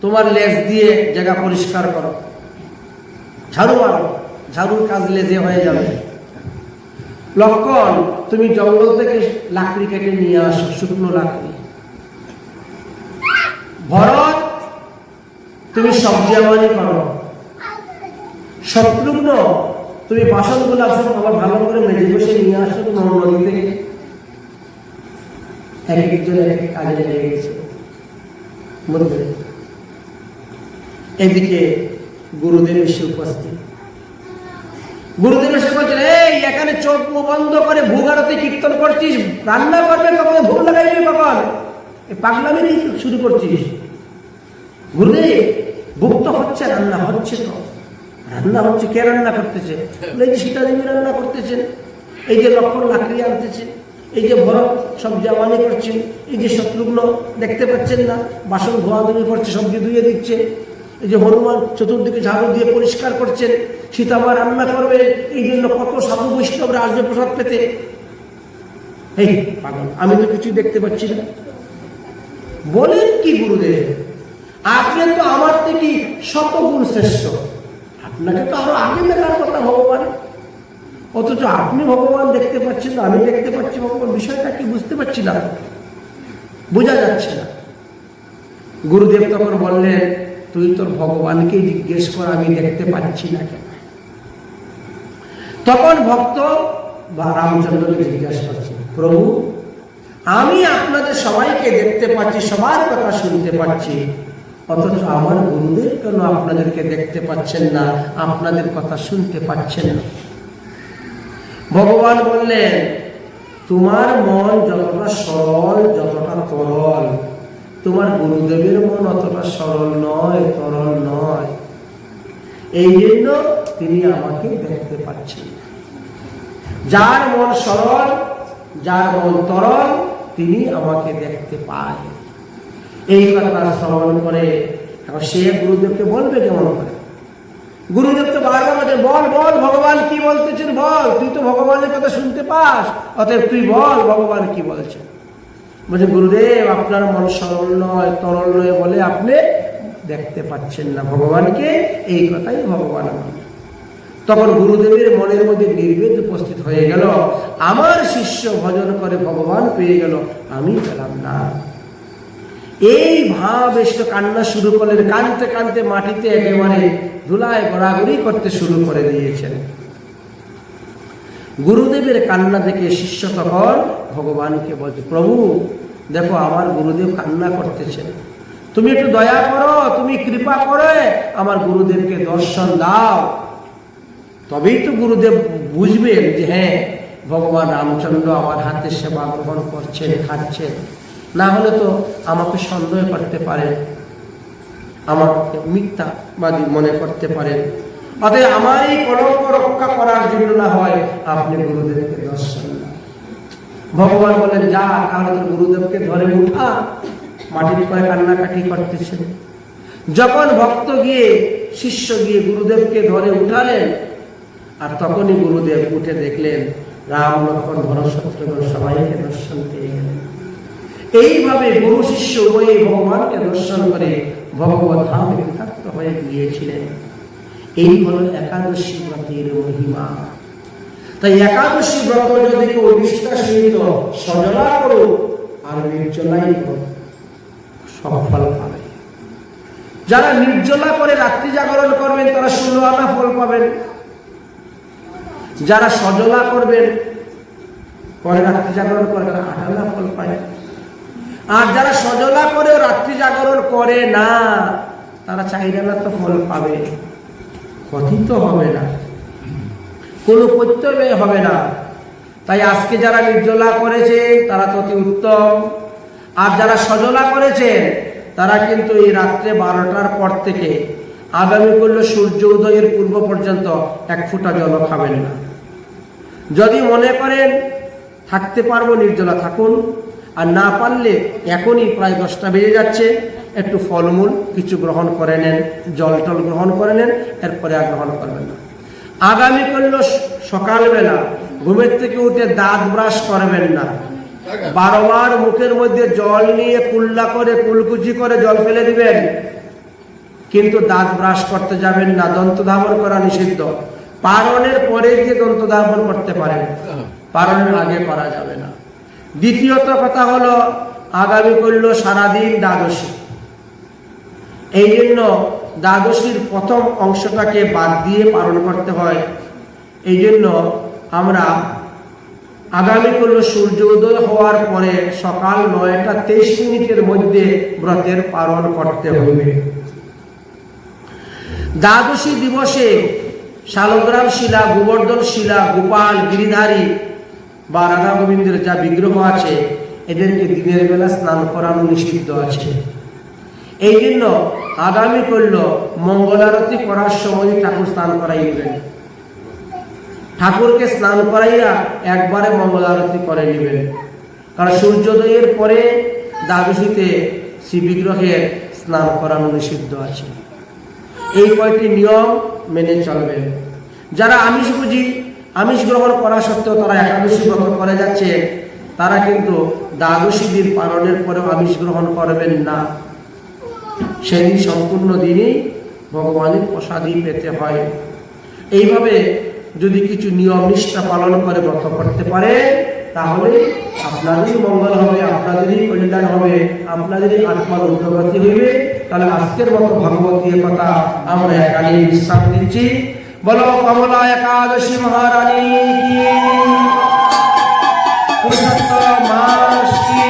তোমার লেজ দিয়ে জায়গা পরিষ্কার করো, ঝাড়ু মারো, ঝাড়ুর কাজ লেজে হয়ে যাবে। লক্ষ্মণ তুমি জঙ্গল থেকে লাকড়ি কেটে নিয়ে আসো, শুকনো লাকড়ি। ভরত তুমি সবজি আমানি করো। শত্রুঘ্ন তুমি বাসনগুলো আসো, আবার ভালো করে মেজে বসে নিয়ে আসো নদী থেকে। এক একজন এক এক কাজে লেগে গেছে। এদিকে গুরুদেব এসে উপস্থিত। গুরুদেব এসে বলছেন, এই এখানে চোখ বন্ধ করে ভোগ আরতি কীর্তন করছিস, রান্না করবে কখন, ভোগ লাগাইবি কখন, পাগলামি শুরু করছিস। গুরুদেব ভোগ তো হচ্ছে, রান্না হচ্ছে, তো রান্না হচ্ছে। কে রান্না করতেছে? এই যে সীতা দেবী রান্না করতেছেন, এই যে লক্ষ্মণ লাকড়ি আনতেছে, এই যে ভরত সব জামানি করছেন, এই যে শত্রুঘ্ন দেখতে পাচ্ছেন না বাসন ধোয়া ধুয়ে করছে, সবজি ধুয়ে দিচ্ছে, এই যে হনুমান চতুর্দিকে ঝাড়ু দিয়ে পরিষ্কার করছেন, সীতামা রান্না করবে, এই জন্য কত সাধু বৈষ্ণবরা আসবে প্রসাদ পেতে। এই পাগল, আমি তো কিছু দেখতে পাচ্ছি না। বলেন কি গুরুদেব, আপনি তো আমার থেকে 100 গুণ শ্রেষ্ঠ, আপনাকে তো আরো আগে দেখার কথা ভগবান, অথচ আপনি ভগবান দেখতে পাচ্ছেন না, আমি দেখতে পাচ্ছি ভগবান, বিষয়টা কি বুঝতে পারছি না, বোঝা যাচ্ছে না। গুরুদেব তখন বললেন, তুই তোর ভগবানকে জিজ্ঞেস কর, আমি দেখতে পাচ্ছি না কেন। তখন ভক্ত বা রামচন্দ্রকে জিজ্ঞাসা করছে, প্রভু আমি আপনাদের সবাইকে দেখতে পাচ্ছি, সবার কথা শুনতে পাচ্ছি, অথচ আমার গুরুদেব কেন আপনাদেরকে দেখতে পাচ্ছেন না, আপনাদের কথা শুনতে পাচ্ছেন না? ভগবান বললেন, তোমার মন যতটা সরল, যতটা তরল, তোমার গুরুদেবের মন অতটা সরল নয়, তরল নয়। এই জন্য তিনি আমাকে দেখতে পাচ্ছেন। যার মন সরল, যার মন তরল, তিনি আমাকে দেখতে পায়। এই কথা শ্রবণ করে এখন সে গুরুদেবকে বলবে কেমন করে? গুরুদেব তো বারবার বলছে, বল বল ভগবান কি বলতেছেন, বল, তুই তো ভগবানের কথা শুনতে পাস, অতএব তুই বল ভগবান কি বলছেন। বলছে, গুরুদেব আপনার মন সরল নয়, তরল নয় বলে আপনি দেখতে পাচ্ছেন না ভগবানকে, এই কথাই ভগবান বলে। তখন গুরুদেবের মনের মধ্যে নির্বেদ উপস্থিত হয়ে গেল, আমার শিষ্য ভজন করে ভগবান পেয়ে গেল, আমি পেলাম না। এই ভাব এসে কান্না শুরু করলেন, কাঁদতে কাঁদতে মাটিতে একেবারে ধুলায় গড়াগড়ি করতে শুরু করে দিয়েছেন। গুরুদেবের কান্না দেখে শিষ্য তখন ভগবানকে বলছে, প্রভু দেখো আমার গুরুদেব কান্না করতেছেন, তুমি একটু দয়া করো, তুমি কৃপা করে আমার গুরুদেবকে দর্শন দাও। তবেই তো গুরুদেব বুঝবেন যে হ্যাঁ ভগবান রামচন্দ্র আমার হাতে সেবা গ্রহণ করছেন, খাচ্ছেন। না হলে তো আমাকে সন্দেহ করতে পারেন, আমাকে মিথ্যাবাদী মনে করতে পারেন। অতএব আমার এই কলঙ্ক রক্ষা করার জন্য না হয় আপনি গুরুদেবকে দর্শন দাও। ভগবান বলেন যা, তাহলে তো গুরুদেবকে ধরে উঠা। মাটির করে কান্নাকাটি করতেছেন। যখন ভক্ত গিয়ে, শিষ্য গিয়ে গুরুদেবকে ধরে উঠালেন, আর তখনই গুরুদেব উঠে দেখলেন রাম লক্ষ্মণ ধনশত্রুঘ্ন সবাইকে দর্শন পেয়ে গেলেন। এইভাবে গুরু শিষ্য উভয়ে ভগবানকে দর্শন করে ভগবত ধামে বিতাড়িত হয়ে গিয়েছিলেন। এই হল একাদশী ব্রতের মহিমা। তাই একাদশী ব্রত যদি কেউ নিষ্ঠার সহিত সজলা করো আর নির্জলাই করো, সফল পাবে। যারা নির্জলা করে রাত্রি জাগরণ করবেন তারা 16 আনা ফল পাবেন। যারা সজলা করবেন, পরে রাত্রি জাগরণ করে, তারা 8 আনা ফল পায়। আর যারা সজলা করে রাত্রি জাগরণ করে না, তারা 4 আনা তো ফল পাবে, কথিত হবে না, কোনো প্রত্যয় হবে না। তাই আজকে যারা নির্জলা করেছে তারা তো অতি উত্তম। আর যারা সজলা করেছেন তারা কিন্তু এই রাত্রে 12টার পর থেকে আগামী করল সূর্য উদয়ের পূর্ব পর্যন্ত 1 ফোঁটা জল খাবেন না। যদি মনে করেন থাকতে পারবো নির্জলা, থাকুন। আর না পারলে এখনই প্রায় 10টা বেজে যাচ্ছে, একটু ফলমূল কিছু গ্রহণ করে নেন, জল টল গ্রহণ করে নেন, এরপরে আর গ্রহণ করবেন না। আগামী করল সকালবেলা ঘুমের থেকে উঠে দাঁত ব্রাশ করবেন না, 12 বার মুখের মধ্যে জল নিয়ে কুল্লা করে কুলকুচি করে জল ফেলে দিবেন, কিন্তু দাঁত ব্রাশ করতে যাবেন না। দন্ত ধাবন করা নিষিদ্ধ। পারণের পরে গিয়ে দন্ত ধাবন করতে পারেন, পারণের আগে করা যাবে না। দ্বিতীয়ত কথা হলো আগামী করল সারাদিন দ্বাদশী। এই জন্য দ্বাদশীর প্রথম অংশটাকে বাদ দিয়ে পালন করতে হয়। এই জন্য আমরা আগামী করল সূর্য উদয় হওয়ার পরে সকাল 9টা 23 মিনিটের মধ্যে ব্রতের পালন করতে হবে। দ্বাদশী দিবসে শালগ্রাম শিলা, গোবর্ধন শিলা, গোপাল, গিরিধারী বা রাধা গোবিন্দের যা বিগ্রহ আছে এদেরকে দিনের বেলা স্নান করানো নিষিদ্ধ আছে। এই জন্য আগামী করল মঙ্গলারতি করার সময় ঠাকুর স্নান করাই নেবেন। ঠাকুরকে স্নান করাইয়া একবারে মঙ্গল আরতি করে নেবেন। কারণ সূর্যোদয়ের পরে দ্বাদশীতে শ্রী বিগ্রহের স্নান করানো নিষিদ্ধ আছে। এই কয়টি নিয়ম মেনে চলবেন। যারা আমিষভোজী, আমিষ গ্রহণ করা সত্ত্বেও তারা একাদশী ব্রত করে যাচ্ছে, তারা কিন্তু দ্বাদশী দিন পালনের পরেও আমিষ গ্রহণ করবেন না। সেদিন সম্পূর্ণ দিনই ভগবানের প্রসাদই পেতে হয়। এইভাবে যদি কিছু নিয়ম নিষ্ঠা পালন করে ব্রত করতে পারে, তাহলে আপনাদেরই মঙ্গল হবে, আপনাদেরই কল্যাণ হবে, আপনাদেরই আত্মার উন্নতি হইবে। তাহলে আজকের মতো ভগবতীর কথা আমরা এখানে বিশ্রাম দিচ্ছি। বলো কমলা একাদশী মহারানী কি, পুরুষোত্তম মাস কি।